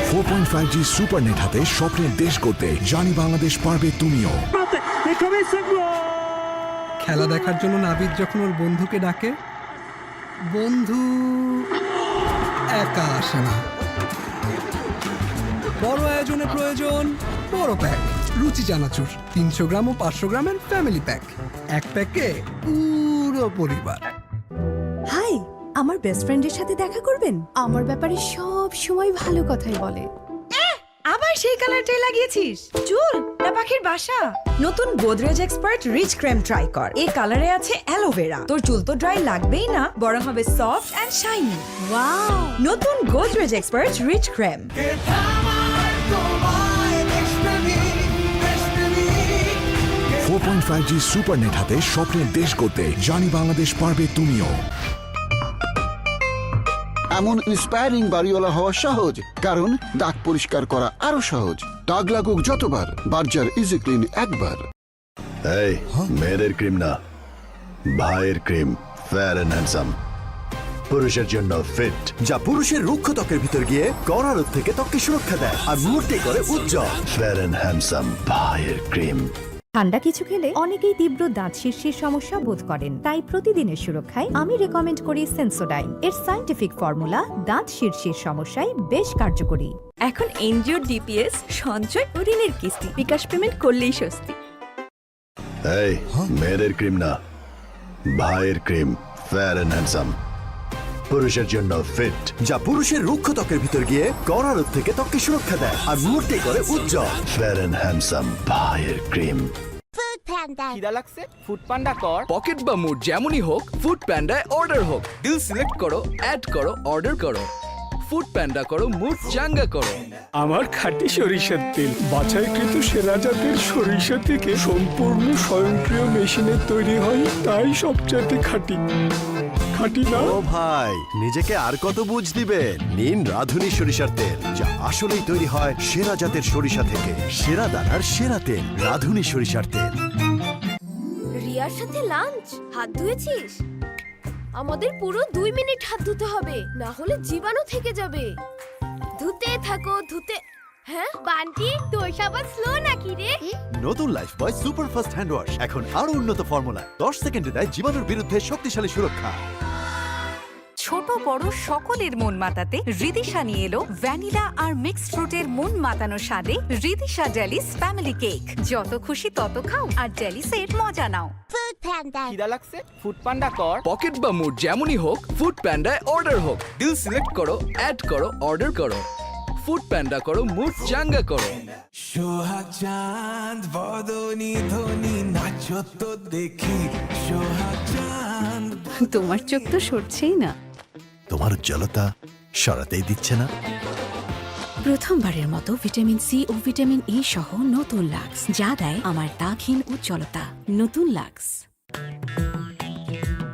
4.5G সুপারনেট হাতে স্বপ্নের দেশ করতে জানি বাংলাদেশ পারবে তুমিও। খেলা দেখার জন্য নাবিদ যখন ওর বন্ধুকে ডাকে, বন্ধু একা আসে না। বড় আয়োজনে প্রয়োজন বড় প্যাক। রুচি চানাচুর 300 গ্রাম ও 500 গ্রামের ফ্যামিলি প্যাক। এক প্যাকে পুরো পরিবার। হাই, আমার বেস্ট ফ্রেন্ডের সাথে দেখা করবেন? আমার ব্যাপারে সব সময় ভালো কথাই বলে। আবার সেই কালারটাই লাগিয়েছিস? চুল না পাখির বাসা? নতুন Godrej expert rich cream try কর। এই কালারে আছে অ্যালোভেরা। তোর চুল তো ড্রাই লাগবেই না, বরং হবে সফট এন্ড শাইনি। ওয়াও, নতুন Godrej expert rich cream. 4.5G supernet হাতে স্বপ্নের দেশ করতে জানি বাংলাদেশ পারবে তুমিও। এমন ইন্সপায়ারিং বাড়িওয়ালা হওয়া সহজ, কারণ দাগ পরিষ্কার করা আরো সহজ। দাগ লাগুক যতবার, বার্জার ইজি ক্লিন একবার। এই মেয়েদের ক্রিম না, ভাইয়ের ক্রিম, ফেয়ার এন্ড হ্যান্ডসাম। পুরুষের জন্য ফিট, যা পুরুষের রুক্ষ ত্বকের ভিতর গিয়ে কড়া রোদ থেকে ত্বককে সুরক্ষা দেয় আর মুহূর্তে করে উজ্জ্বল। ফেয়ার এন্ড হ্যান্ডসাম ভাইয়ের ক্রিম। ঠান্ডা কিছু খেলে অনেকেই তীব্র দাঁত শীর্ষের সমস্যা বোধ করেন, তাই প্রতিদিনের সুরক্ষায় আমি রেকমেন্ড করি সেন্সোডাইন। এর সায়েন্টিফিক ফর্মুলা দাঁত শীর্ষের সমস্যায় বেশ কার্যকরী। এখন এনজিও ডিপিএস, সঞ্চয় ও ঋণের কিস্তি বিকাশ পেমেন্ট করলেই স্বস্তি। এই মেয়েদের ক্রিম না, ভাইয়ের ক্রিম, ফেয়ার এন্ড হ্যান্ডসাম। পুরুষের জন্য ফিট, যা পুরুষের রুক্ষ ত্বকের ভিতর গিয়ে কড়া রোদ থেকে ত্বককে সুরক্ষা দেয় আর মুহূর্তে করে উজ্জ্বল। ফেয়ার এন্ড হ্যান্ডসাম ভাইয়ের ক্রিম। খিদা লাগছে ফুড পান্ডা কর। পকেট বা মুড যেমনই হোক, ফুড প্যান্ডায় অর্ডার হোক। ডিল সিলেক্ট করো, অ্যাড করো, অর্ডার করো। ফুড প্যান্ডা করো, মুড চাঙ্গা করো। আমার খাঁটি সরিষার তেল বাছাইকৃত সেরা জাতের সরিষা থেকে সম্পূর্ণ স্বয়ংক্রিয় মেশিনে তৈরি হয়, তাই সবচেয়ে খাঁটি। খাঁটি না? ও ভাই, নিজেকে আর কত বুঝ দিবেন? নিন রাধুনী সরিষার তেল, যা আসলেই তৈরি হয় সেরা জাতের সরিষা থেকে। সেরা দানার সেরা তেল, রাধুনী সরিষার তেল। রিয়ার সাথে লাঞ্চ? হাত ধুয়েছিস? আমাদের পুরো 2 মিনিট হাত ধুতে হবে, না হলে জীবাণু থেকে যাবে। ধুতে থাকো ধুতে। হ্যাঁ বান্টি, তোর সাবান স্লো নাকি রে? নতুন লাইফ বয় সুপার ফাস্ট হ্যান্ড ওয়াশ এখন আরো উন্নত ফর্মুলা, 10 সেকেন্ডে দেয় জীবাণুর বিরুদ্ধে শক্তিশালী সুরক্ষা। ছোট বড় সকলের মন মাতাতে রিদিশা নিয়ে এলো ভ্যানিলা আর মিক্সড ফ্রুটের মন মাতানো স্বাদে রিদিশা জেলিস ফ্যামিলি কেক। যত খুশি তত খাও আর জেলিসের মজা নাও। খিদা লাগছে ফুড পান্ডা কর। পকেট বা মুড যেমনই হোক, ফুড প্যান্ডায় অর্ডার হোক। ডিল সিলেক্ট করো, অ্যাড করো, অর্ডার করো। ফুড প্যান্ডা করো, মুড চাঙ্গা করো। সোহাগ চাঁদ বদনি ধ্বনি নাচো তো দেখি। সোহাগ চাঁদ। তোমার চোখ তো সরছেই না। তোমার উজ্জ্বলতা সরাতেই দিচ্ছে না। প্রথমবারের মতো ভিটামিন সি ও ভিটামিন ই সহ নতুন লাক্স, যা দেয় আমার দাগহীন উজ্জ্বলতা। নতুন লাক্স।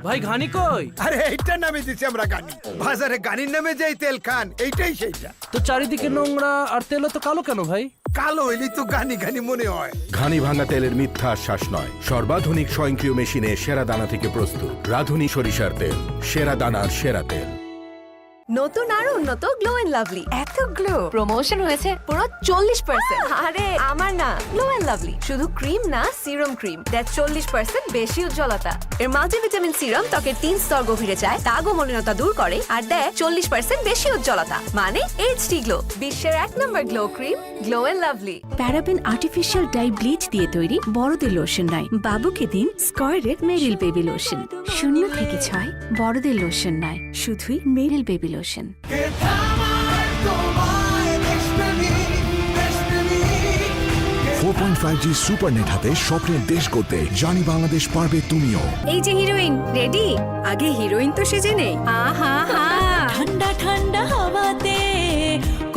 ভাই ঘানি কই? আরে এইটার নামে দিছি আমরা গানি। বাজারে গানির নামে যেই তেল খান, এইটাই সেইটা। তো চারিদিকে নোংরা আর তেল তো কালো কেন ভাই? কালো হইলেই তো গানি গানি মনে হয়। ঘানি ভাঙা তেলের মিথ্যা আশ্বাস নয়, সর্বাধুনিক স্বয়ংক্রিয় মেশিনে সেরা দানা থেকে প্রস্তুত রাধুনী সরিষার তেল। সেরা দানার সেরা তেল। নতুন আর উন্নত গ্লো এন্ড লাভলি। এত গ্লো প্রমোশন হয়েছে পুরো 40%। আরে আমার না, গ্লো এন্ড লাভলি শুধু ক্রিম না, সিরাম ক্রিম দেয় 40% বেশি উজ্জ্বলতা। এর মাল্টিভিটামিন সিরাম ত্বকের 3 স্তর গভীরে যায়, দাগ ও মলিনতা দূর করে আর দেয় 40% বেশি উজ্জ্বলতা। মানে এইচডি গ্লো, বিশ্বের 1 নম্বর glow cream, glow and lovely. Paraben artificial dye bleach দিয়ে তৈরি বড়দের লোশন নয়, বাবুকে দিন স্কয়ারের মেরিল বেবি লোশন। 0 থেকে 6 বড়দের লোশন নয়, শুধুই মেরিল বেবি লোশন। 4.5G সুপারনেট হাতে স্বপ্নের দেশ করতে জানি বাংলাদেশ পারবে তুমিও। এই যে হিরোইন রেডি, আগে হিরোইন তো সেজে নেই। আহা হা, ঠান্ডা ঠান্ডা হাওয়াতে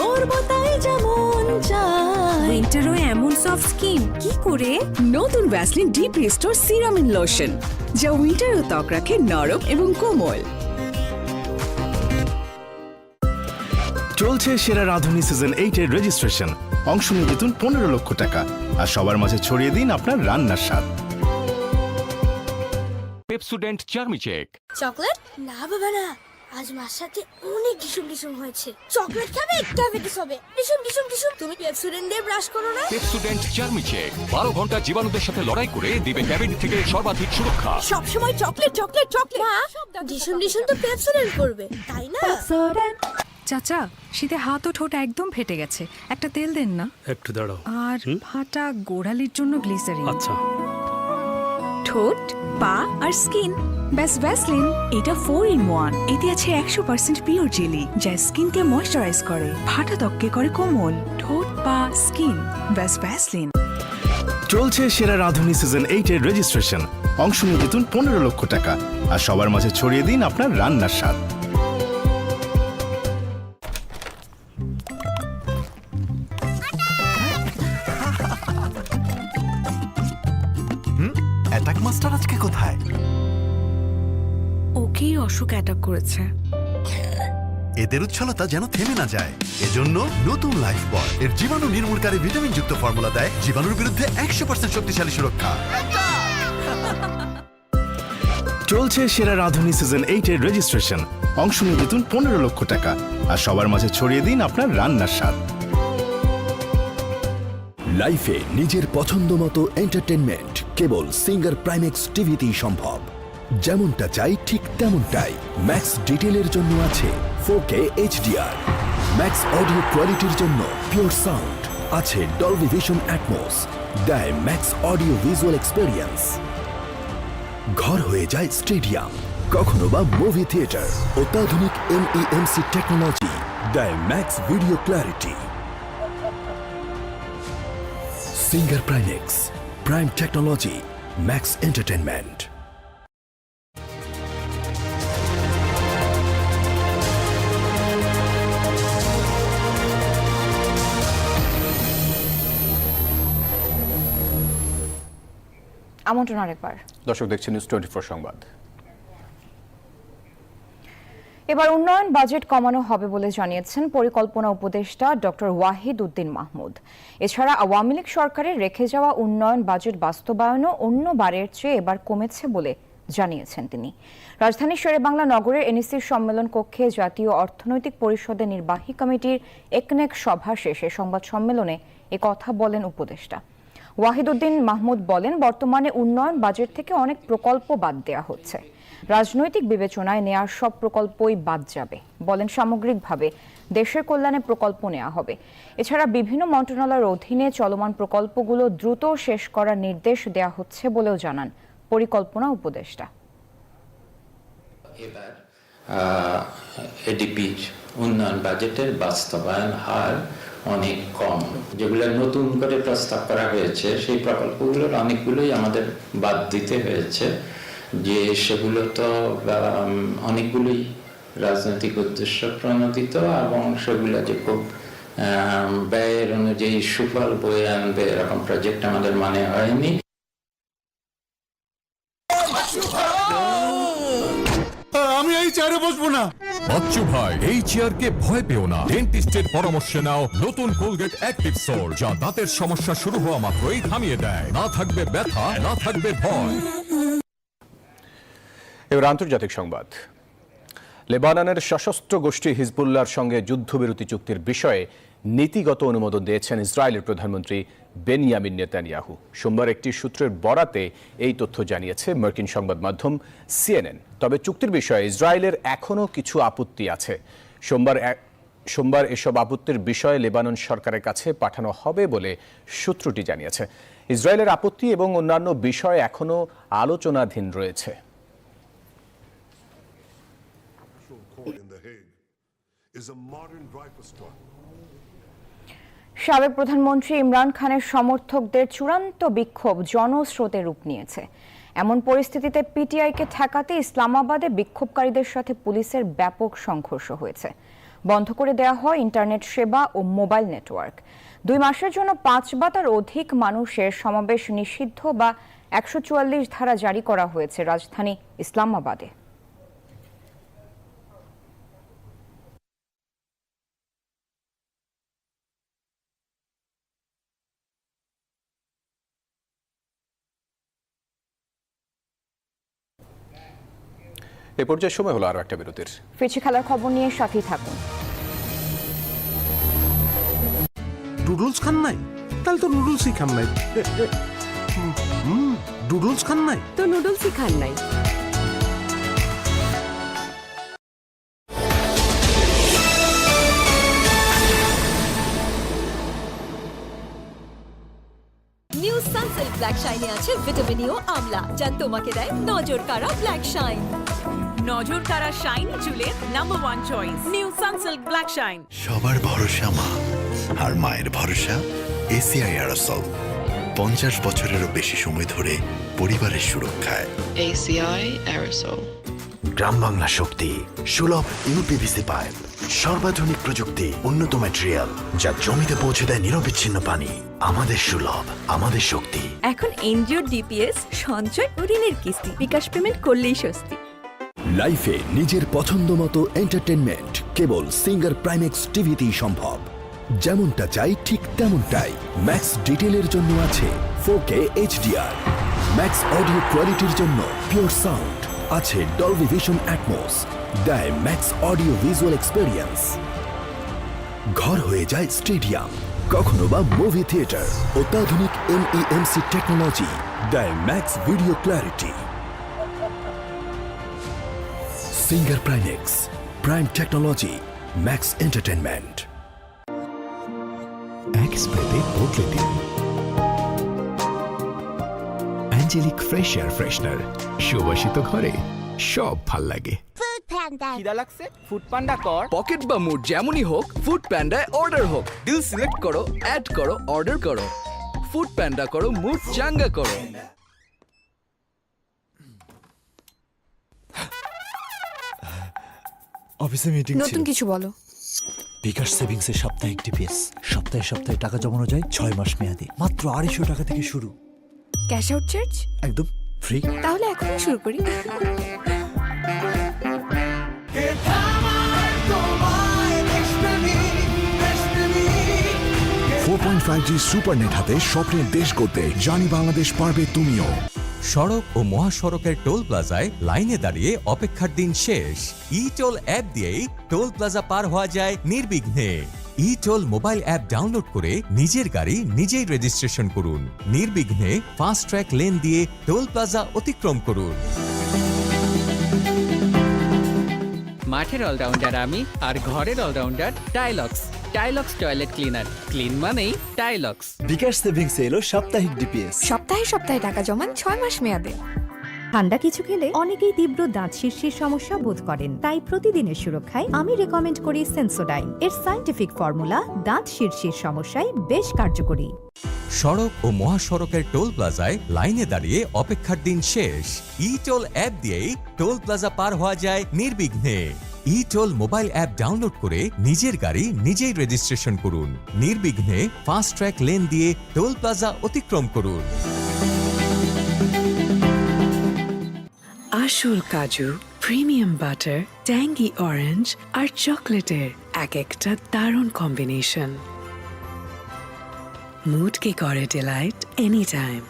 করবো তাই যেমন চাই। উইন্টারও এমন সফট স্কিন কি করে? নতুন Vaseline deep restore serum and lotion, যা উইন্টারও ত্বক রাখে নরম এবং কোমল। চলছে সেরা রাধুনী সিজন 8 এর রেজিস্ট্রেশন। অংশ নিয়ে জিতুন 15 লক্ষ টাকা আর সবার মাঝে ছড়িয়ে দিন আপনার রান্নার স্বাদ। Pepsodent চার্মি check. চকলেট না বাবা না, আজ মার সাথে অনেক ডিসুম ডিসুম হয়েছে। চকলেট খাবে, ডায়াবেটিস হবে। ডিসুম ডিসুম ডিসুম। তুমি পেপসুডেন্ট দিয়ে ব্রাশ করো না? পেপসুডেন্ট চার্মি চেক 12 ঘন্টা জীবাণুদের সাথে লড়াই করে দিবে ক্যাবিনেট থেকে সর্বাধিক সুরক্ষা। সব সময় চকলেট চকলেট চকলেট। মা, ডিসুম ডিসুম তো পেপসুডেন্ট করবে, তাই না? চাচা, শীতে হাত ও ঠোঁট একদম ফেটে গেছে, একটা তেল দেন না। একটু দাঁড়াও। আর ফাটা গোড়ালির জন্য গ্লিসারিন। আচ্ছা। ঠোঁট, পা আর স্কিন, ব্যাস ভ্যাসলিন। এটা 4-in-1। এতে আছে 100% পিওর জেলি, যা স্কিনকে ময়শ্চারাইজ করে, ফাটা ত্বককে করে কোমল। ঠোঁট, পা, স্কিন, ব্যাস ভ্যাসলিন। চলছে সেরা রাধুনী সিজন 8 এর রেজিস্ট্রেশন। অংশ নিয়ে জিতুন 15 লক্ষ টাকা আর সবার মাঝে ছড়িয়ে দিন আপনার রান্নার স্বাদ। অ্যাটাক মাস্টার আজকে কোথায়? ওকেই অসুখ অ্যাটাক করেছে। এদের উচ্ছলতা যেন থেমে না যায়, এজন্য নতুন লাইফ বয় এর জীবাণু নির্মূলকারী ভিটামিন যুক্ত ফর্মুলা দেয় জীবাণুর বিরুদ্ধে 100% শক্তিশালী সুরক্ষা। চলছে সেরা রাধুনী সিজন 8 এর রেজিস্ট্রেশন। অংশ নিয়ে জিতুন 15 লক্ষ টাকা আর সবার মাঝে ছড়িয়ে দিন আপনার রান্নার স্বাদ। লাইফে নিজের পছন্দ মতো এন্টারটেনমেন্ট কেবল সিঙ্গার প্রাইমেক্স টিভিতেই সম্ভব। যেমনটা চাই ঠিক তেমনটাই। ম্যাক্স ডিটেলের জন্য আছে 4K HDR, ম্যাক্স অডিও কোয়ালিটির জন্য পিওর সাউন্ড আছে ডলবি ভিশন অ্যাটমস, দেয় ম্যাক্স অডিও ভিজুয়াল এক্সপেরিয়েন্স। ঘর হয়ে যায় স্টেডিয়াম, কখনো বা মুভি থিয়েটার। অত্যাধুনিক MEMC টেকনোলজি দেয় max video clarity. Singer Primex, prime technology, max entertainment. আমন্ত্রণ আরেকবার। দর্শক দেখছেন নিউজ 24 সংবাদ। এবার উন্নয়ন বাজেট কমানো হবে বলে জানিয়েছেন পরিকল্পনা উপদেষ্টা ডক্টর ওয়াহিদ উদ্দিন মাহমুদ। এছাড়া আওয়ামী লীগ সরকারের রেখে যাওয়া উন্নয়ন বাজেট বাস্তবায়নও অন্যবারের চেয়ে এবার কমেছে বলে জানিয়েছেন তিনি। রাজধানীর শেরেবাংলা নগরের এনইসির সম্মেলন কক্ষে জাতীয় অর্থনৈতিক পরিষদের নির্বাহী কমিটির একনেক সভা শেষে সংবাদ সম্মেলনে কথা বলেন উপদেষ্টা। ওয়াহিদ উদ্দিন মাহমুদ বলেন, বর্তমানে উন্নয়ন বাজেট থেকে অনেক প্রকল্প বাদ দেওয়া হচ্ছে। রাজনৈতিক বিবেচনায় নেওয়ার সব প্রকল্পই বাদ যাবে। বলেন, সামগ্রিকভাবে দেশের কল্যাণে প্রকল্প নেওয়া হবে। এছাড়া বিভিন্ন মন্ত্রণালয়ের অধীনে চলমান প্রকল্পগুলো দ্রুত শেষ করার নির্দেশ দেওয়া হচ্ছে বলেও জানান পরিকল্পনা উপদেষ্টা। এবার এডিপির উন্নয়ন বাজেটের বাস্তবায়ন হার অনেক কম। যেগুলো নতুন করে প্রস্তাব করা হয়েছে সেই প্রকল্পগুলোর অনেকগুলোই আমাদের বাদ দিতে হয়েছে, যে সেগুলো তো অনেকগুলোই রাজনৈতিক উদ্দেশ্য প্রণোদিত এবং সেগুলো যে খুব ব্যয়ের অনুযায়ী সুফল বয়ে আনবে এরকম প্রজেক্ট আমাদের মনে হয়নি। আমি এই চেয়ারে বসবো না। বাচ্চু ভাই, এই চেয়ারকে ভয় পেও না। ডেন্টিস্টের পরামর্শে নাও নতুন কোলগেট অ্যাক্টিভ সোল, যা দাঁতের সমস্যা শুরু হওয়া মাত্রই থামিয়ে দেয়। না থাকবে ব্যথা, না থাকবে ভয়। এবার আন্তর্জাতিক সংবাদ। লেবাননের সশস্ত্র গোষ্ঠী হিজবুল্লাহর সঙ্গে যুদ্ধবিরতি চুক্তির বিষয়ে নীতিগত অনুমোদন দিয়েছেন ইসরায়েলের প্রধানমন্ত্রী বেনিয়ামিন নেতানিয়াহু। সোমবার একটি সূত্রের বরাতে এই তথ্য জানিয়েছে মার্কিন সংবাদ মাধ্যম CNN। তবে চুক্তির বিষয়ে ইসরায়েলের এখনও কিছু আপত্তি আছে। সোমবার এসব আপত্তির বিষয়ে লেবানন সরকারের কাছে পাঠানো হবে বলে সূত্রটি জানিয়েছে। ইসরায়েলের আপত্তি এবং অন্যান্য বিষয় এখনও আলোচনাধীন রয়েছে। সাবেক প্রধানমন্ত্রী ইমরান খানের সমর্থকদের চূড়ান্ত বিক্ষোভ জনস্রোতে রূপ নিয়েছে। এমন পরিস্থিতিতে পিটিআইকে ঠেকাতে ইসলামাবাদে বিক্ষোভকারীদের সাথে পুলিশের ব্যাপক সংঘর্ষ হয়েছে। বন্ধ করে দেওয়া হয় ইন্টারনেট সেবা ও মোবাইল নেটওয়ার্ক। 2 মাসের জন্য 5 বা তার অধিক মানুষের সমাবেশ নিষিদ্ধ বা 144 ধারা জারি করা হয়েছে রাজধানী ইসলামাবাদে। এ পর্যায়ে সময় হলো আরো একটা বিরতির। ফিরছি খেলার খবর নিয়ে, সাথেই থাকুন। নুডলস খান নাই? তাহলে তো নুডলসই খান নাই। নুডলস খান নাই তো নুডলসই খান নাই। নিউ সানসিল্ক ব্ল্যাক শাইনে আছে ভিটামিন ই ও আমলা, যা তোমাকে দেয় নজর কাড়া ব্ল্যাক শাইন। নজর কাড়া শাইনি চুলের number 1 choice new Sunsilk black shine. সবার ভরসা মা, আর মায়ের ভরসা এসিআই এরোসল। 50 বছরেরও বেশি সময় ধরে পরিবারের সুরক্ষায় এসিআই এরোসল। গ্রাম বাংলা শক্তি, সুলভ ইউপিভিসি পাইপ, সর্বাধুনিক প্রযুক্তি, উন্নত ম্যাটেরিয়াল, যা জমিতে পৌঁছে দেয় নিরবিচ্ছিন্ন পানি। আমাদের সুলভ, আমাদের শক্তি। এখন এনজিওর ডিপিএস সঞ্চয় ও ঋণের কিস্তি বিকাশ পেমেন্ট করলেই স্বস্তি। লাইফে নিজের পছন্দ মতো এন্টারটেনমেন্ট কেবল সিঙ্গার প্রাইমেক্স টিভিতেই সম্ভব। যেমনটা চাই ঠিক তেমনটাই। ম্যাক্স ডিটেলের জন্য আছে 4K HDR, ম্যাক্স অডিও কোয়ালিটির জন্য পিওর সাউন্ড আছে ডলবি ভিশন অ্যাটমস, দেয় ম্যাক্স অডিও ভিজুয়াল এক্সপেরিয়েন্স। ঘর হয়ে যায় স্টেডিয়াম, কখনো বা মুভি থিয়েটার। অত্যাধুনিক MEMC টেকনোলজি দেয় max video clarity. Singer Primex, prime technology, max entertainment. এক স্প্রেতে বদলে দিন অ্যাঞ্জেলিক ফ্রেশ এয়ার ফ্রেশনার, সুবাসিত ঘরে সব ভাল লাগে। খিদা লাগছে ফুড পান্ডা কর। পকেট বা মুড যেমনই হোক ফুড প্যান্ডায় অর্ডার হোক। ডিল সিলেক্ট করো, অ্যাড করো, অর্ডার করো। ফুড প্যান্ডা করো, মুড চাঙ্গা করো। অফিসে মিটিং নতুন কিছু বলো। বিকাশ সেভিংস এর সাপ্তাহিক ডিপিএস সপ্তাহে সপ্তাহে টাকা জমানো যায় 6 মাস মেয়াদে মাত্র 250 টাকা থেকে শুরু। ক্যাশ আউট চার্জ একদম ফ্রি। তাহলে এখনই শুরু করি। 4.5G সুপারনেট হাতে স্বপ্নের দেশ করতে জানি বাংলাদেশ পারবে তুমিও। সড়ক ও মহাসড়কের টোল প্লাজায় লাইনে দাঁড়িয়ে অপেক্ষার দিন শেষ। ই টোল অ্যাপ দিয়েই টোল প্লাজা পার হওয়া যায় নির্বিঘ্নে। E toll mobile app download করে নিজের গাড়ি নিজেই রেজিস্ট্রেশন করুন। নির্বিঘ্নে ফাস্ট ট্র্যাক লেন দিয়ে টোল প্লাজা অতিক্রম করুন। মাঠের অলরাউন্ডার আমি, আর ঘরের all-rounder Tylox. Tylox toilet cleaner, clean মানেই টাইলক্স। বিকাশ সেভিংস এলো সাপ্তাহিক ডিপিএস। সপ্তাহে সপ্তাহে টাকা জমান 6 মাস মেয়াদে। ঠান্ডা কিছু খেলে অনেকেই তীব্র দাঁত শিরশির সমস্যা বোধ করেন, তাই প্রতিদিনের সুরক্ষায় আমি রেকমেন্ড করি সেন্সোডাইন। এর সায়েন্টিফিক ফর্মুলা দাঁত শিরশির সমস্যায় বেশ কার্যকরী। সড়ক ও মহাসড়কের টোল প্লাজায় লাইনে দাঁড়িয়ে অপেক্ষার দিন শেষ। ই টোল অ্যাপ দিয়েই টোল প্লাজা পার হওয়া যায় নির্বিঘ্নে। E toll mobile app download করে নিজের গাড়ি নিজেই রেজিস্ট্রেশন করুন। নির্বিঘ্নে ফাস্ট ট্র্যাক লেন দিয়ে টোল প্লাজা অতিক্রম করুন। আসল কাজু, প্রিমিয়াম বাটার, ট্যাঙ্গি অরেঞ্জ আর চকলেটের এক একটা দারুণ কম্বিনেশন। মুডকে করে delight any time.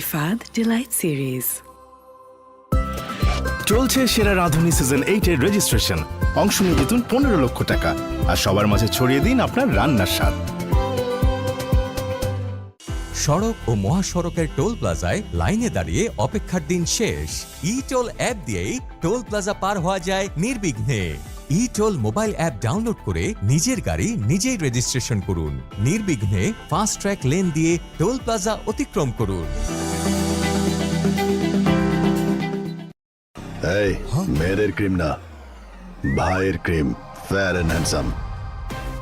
Ifad delight series. চলছে সেরা রাঁধুনি সিজন 8 এর রেজিস্ট্রেশন। অংশ নিয়ে জিতুন 15 লক্ষ টাকা আর সবার মাঝে ছড়িয়ে দিন আপনার রান্নার স্বাদ। সড়ক ও মহাসড়কের টোল প্লাজায় লাইনে দাঁড়িয়ে অপেক্ষার দিন শেষ। ই টোল অ্যাপ দিয়েই টোল প্লাজা পার হওয়া যায় নির্বিঘ্নে। E toll mobile app download করে নিজের গাড়ি নিজেই রেজিস্ট্রেশন করুন। নির্বিঘ্নে ফাস্ট ট্র্যাক লেন দিয়ে টোল প্লাজা অতিক্রম করুন। এই মেয়েদের ক্রিম না, ভাইয়ের ক্রিম, ফেয়ার এন্ড হ্যান্ডসাম।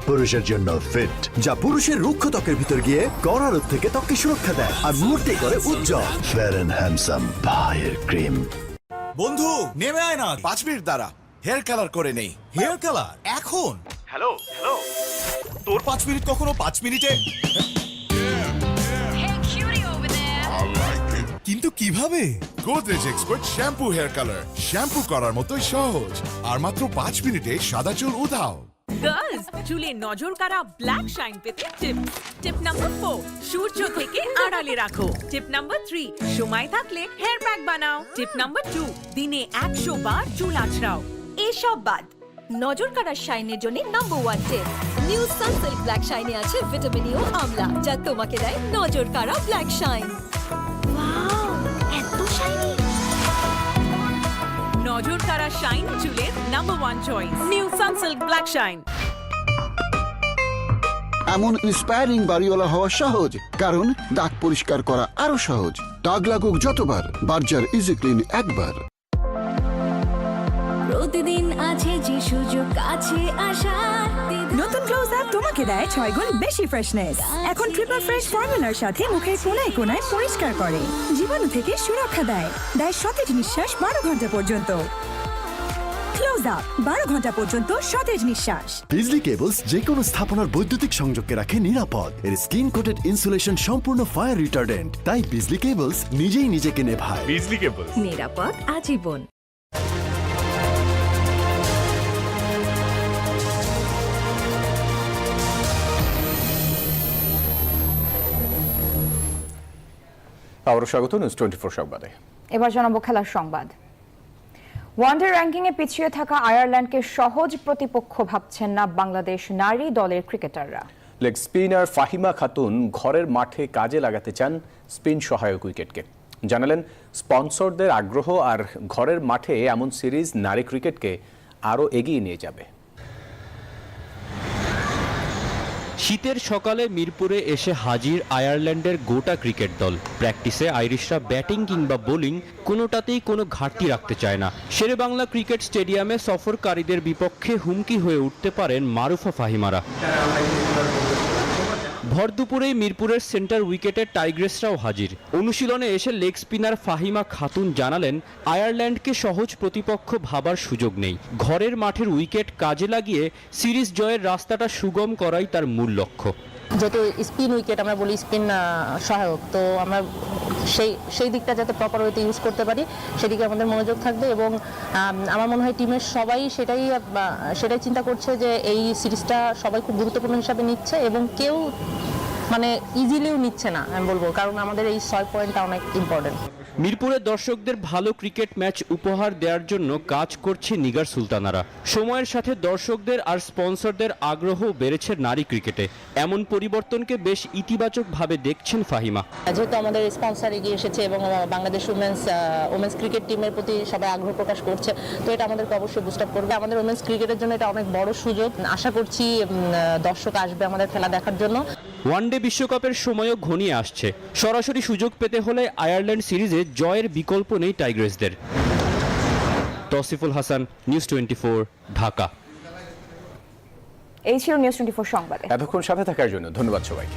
পুরুষের জন্য ফিট, যা পুরুষের রুক্ষ ত্বকের ভিতর গিয়ে কড়া রোদ থেকে ত্বককে সুরক্ষা দেয় আর মুহূর্তে করে উজ্জ্বল। ফেয়ার এন্ড হ্যান্ডসাম ভাইয়ের ক্রিম। বন্ধু নেমে আয় না, 5 মিনিট দাঁড়া, হেয়ার কালার করে নেই। হেয়ার কালার এখন? হ্যালো হ্যালো, তোর 5 মিনিট কখনো 5 মিনিটে? কিন্তু কিভাবে? Godrej expert shampoo hair colour, shampoo করার মতোই সহজ আর মাত্র 5 মিনিটে সাদা চুল উধাও। গার্লস, চুলে নজর কাড়া ব্ল্যাক শাইন পেতে টিপস। টিপ নাম্বার 4, সূর্য থেকে আড়ালে রাখো। টিপ নাম্বার 3, সময় থাকলে হেয়ার প্যাক বানাও। টিপ নাম্বার 2, দিনে 100 বার চুল আঁচড়াও। এসব বাদ নজর কাড়া শাইনের জন্য নাম্বার 1 টিপ। নিউ সানসিল্ক ব্ল্যাক শাইনে আছে ভিটামিন ই ও আমলা, যা তোমাকে দেয় নজর কাড়া ব্ল্যাক শাইন। ওয়াও, এত শাইনি! নজর কাড়া শাইন চুলের number 1 choice. New Sunsilk black shine. এমন ইন্সপায়ারিং বাড়িওয়ালা হওয়া সহজ, কারণ দাগ পরিষ্কার করা আরো সহজ। দাগ লাগুক যতবার, বার্জার ইজি ক্লিন একবার। প্রতিদিন আছে যে সুযোগ আছে আসার। নতুন ক্লোজ আপ তোমাকে দেয় 6 গুণ বেশি ফ্রেশনেস। এখন ট্রিপল ফ্রেশ ফর্মুলার সাথে মুখের কোনায় কোনায় পরিষ্কার করে, জীবাণু থেকে সুরক্ষা দেয়, দেয় সতেজ নিঃশ্বাস 12 ঘন্টা পর্যন্ত। ক্লোজ আপ 12 ঘন্টা পর্যন্ত সতেজ নিঃশ্বাস। বিজলি কেবলস যে কোনো স্থাপনার বৈদ্যুতিক সংযোগকে রাখে নিরাপদ। এর স্কিন কোটেড ইনসুলেশন সম্পূর্ণ ফায়ার রিটার্ডেন্ট, তাই বিজলি কেবলস নিজেই নিজেকে নেভায়। বিজলি কেবল, নিরাপদ আজীবন। আবারও স্বাগত নিউজ 24 সংবাদে। এবার জানাবো খেলার সংবাদ। ওয়ানডে র্যাঙ্কিংয়ে পিছিয়ে থাকা আয়ারল্যান্ডকে সহজ প্রতিপক্ষ ভাবছেন না বাংলাদেশ নারী দলের ক্রিকেটাররা। লেগ স্পিনার ফাহিমা খাতুন ঘরের মাঠে কাজে লাগাতে চান স্পিন সহায়ক উইকেটকে। জানালেন স্পন্সরদের আগ্রহ আর ঘরের মাঠে এমন সিরিজ নারী ক্রিকেটকে আরও এগিয়ে নিয়ে যাবে। শীতের সকালে মিরপুরে এসে হাজির আয়ারল্যান্ডের গোটা ক্রিকেট দল। প্র্যাকটিসে আইরিশরা ব্যাটিং কিংবা বোলিং কোনোটাতেই কোনো ঘাটতি রাখতে চায় না। শেরেবাংলা ক্রিকেট স্টেডিয়ামে সফরকারীদের বিপক্ষে হুমকি হয়ে উঠতে পারেন মারুফা ফাহিমারা। ভর দুপুরেই মিরপুরের সেন্টার উইকেটে টাইগ্রেসরাও হাজির। অনুশীলনে এসে লেগ স্পিনার ফাহিমা খাতুন জানালেন, আয়ারল্যান্ডকে সহজ প্রতিপক্ষ ভাবার সুযোগ নেই। ঘরের মাঠের উইকেট কাজে লাগিয়ে সিরিজ জয়ের রাস্তাটা সুগম করাই তার মূল লক্ষ্য। যেহেতু স্পিন উইকেট আমরা বলি, স্পিন সহায়ক, তো আমরা সেই দিকটা যাতে প্রপার ওয়েতে ইউজ করতে পারি সেদিকে আমাদের মনোযোগ থাকবে। এবং আমার মনে হয় টিমের সবাই সেটাই চিন্তা করছে যে এই সিরিজটা সবাই খুব গুরুত্বপূর্ণ হিসাবে নিচ্ছে এবং কেউ মানে ইজিলিও নিচ্ছে না আমি বলবো, কারণ আমাদের এই 6 পয়েন্টটা অনেক ইম্পর্টেন্ট। মিরপুরের দর্শকদের ভালো ক্রিকেট ম্যাচ উপহার দেওয়ার জন্য কাজ করছে নিগার সুলতানারা। সময়ের সাথে দর্শকদের আর স্পন্সরদের আগ্রহ বেড়েছে নারী ক্রিকেটে। এমন পরিবর্তনকে বেশ ইতিবাচকভাবে দেখছেন ফাহিমা। যেহেতু আমাদের স্পন্সর এগিয়ে এসেছে এবং বাংলাদেশ ওমেন্স ক্রিকেট টিমের প্রতি সবাই আগ্রহ প্রকাশ করছে, তো এটা আমাদেরকে অবশ্যই বুস্ট আপ করবে। আমাদের ওমেন্স ক্রিকেটের জন্য এটা অনেক বড় সুযোগ। আশা করছি দর্শক আসবে আমাদের খেলা দেখার জন্য। ওয়ানডে বিশ্বকাপের সময়ও ঘনিয়ে আসছে। সরাসরি সুযোগ পেতে হলে আয়ারল্যান্ড সিরিজে জয়ের বিকল্প নেই টাইগ্রেসদের। তৌসিফুল হাসান, নিউজ 24, ঢাকা। এই ছিল নিউজ 24 সংবাদে। এতক্ষণ সাথে থাকার জন্য ধন্যবাদ সবাইকে।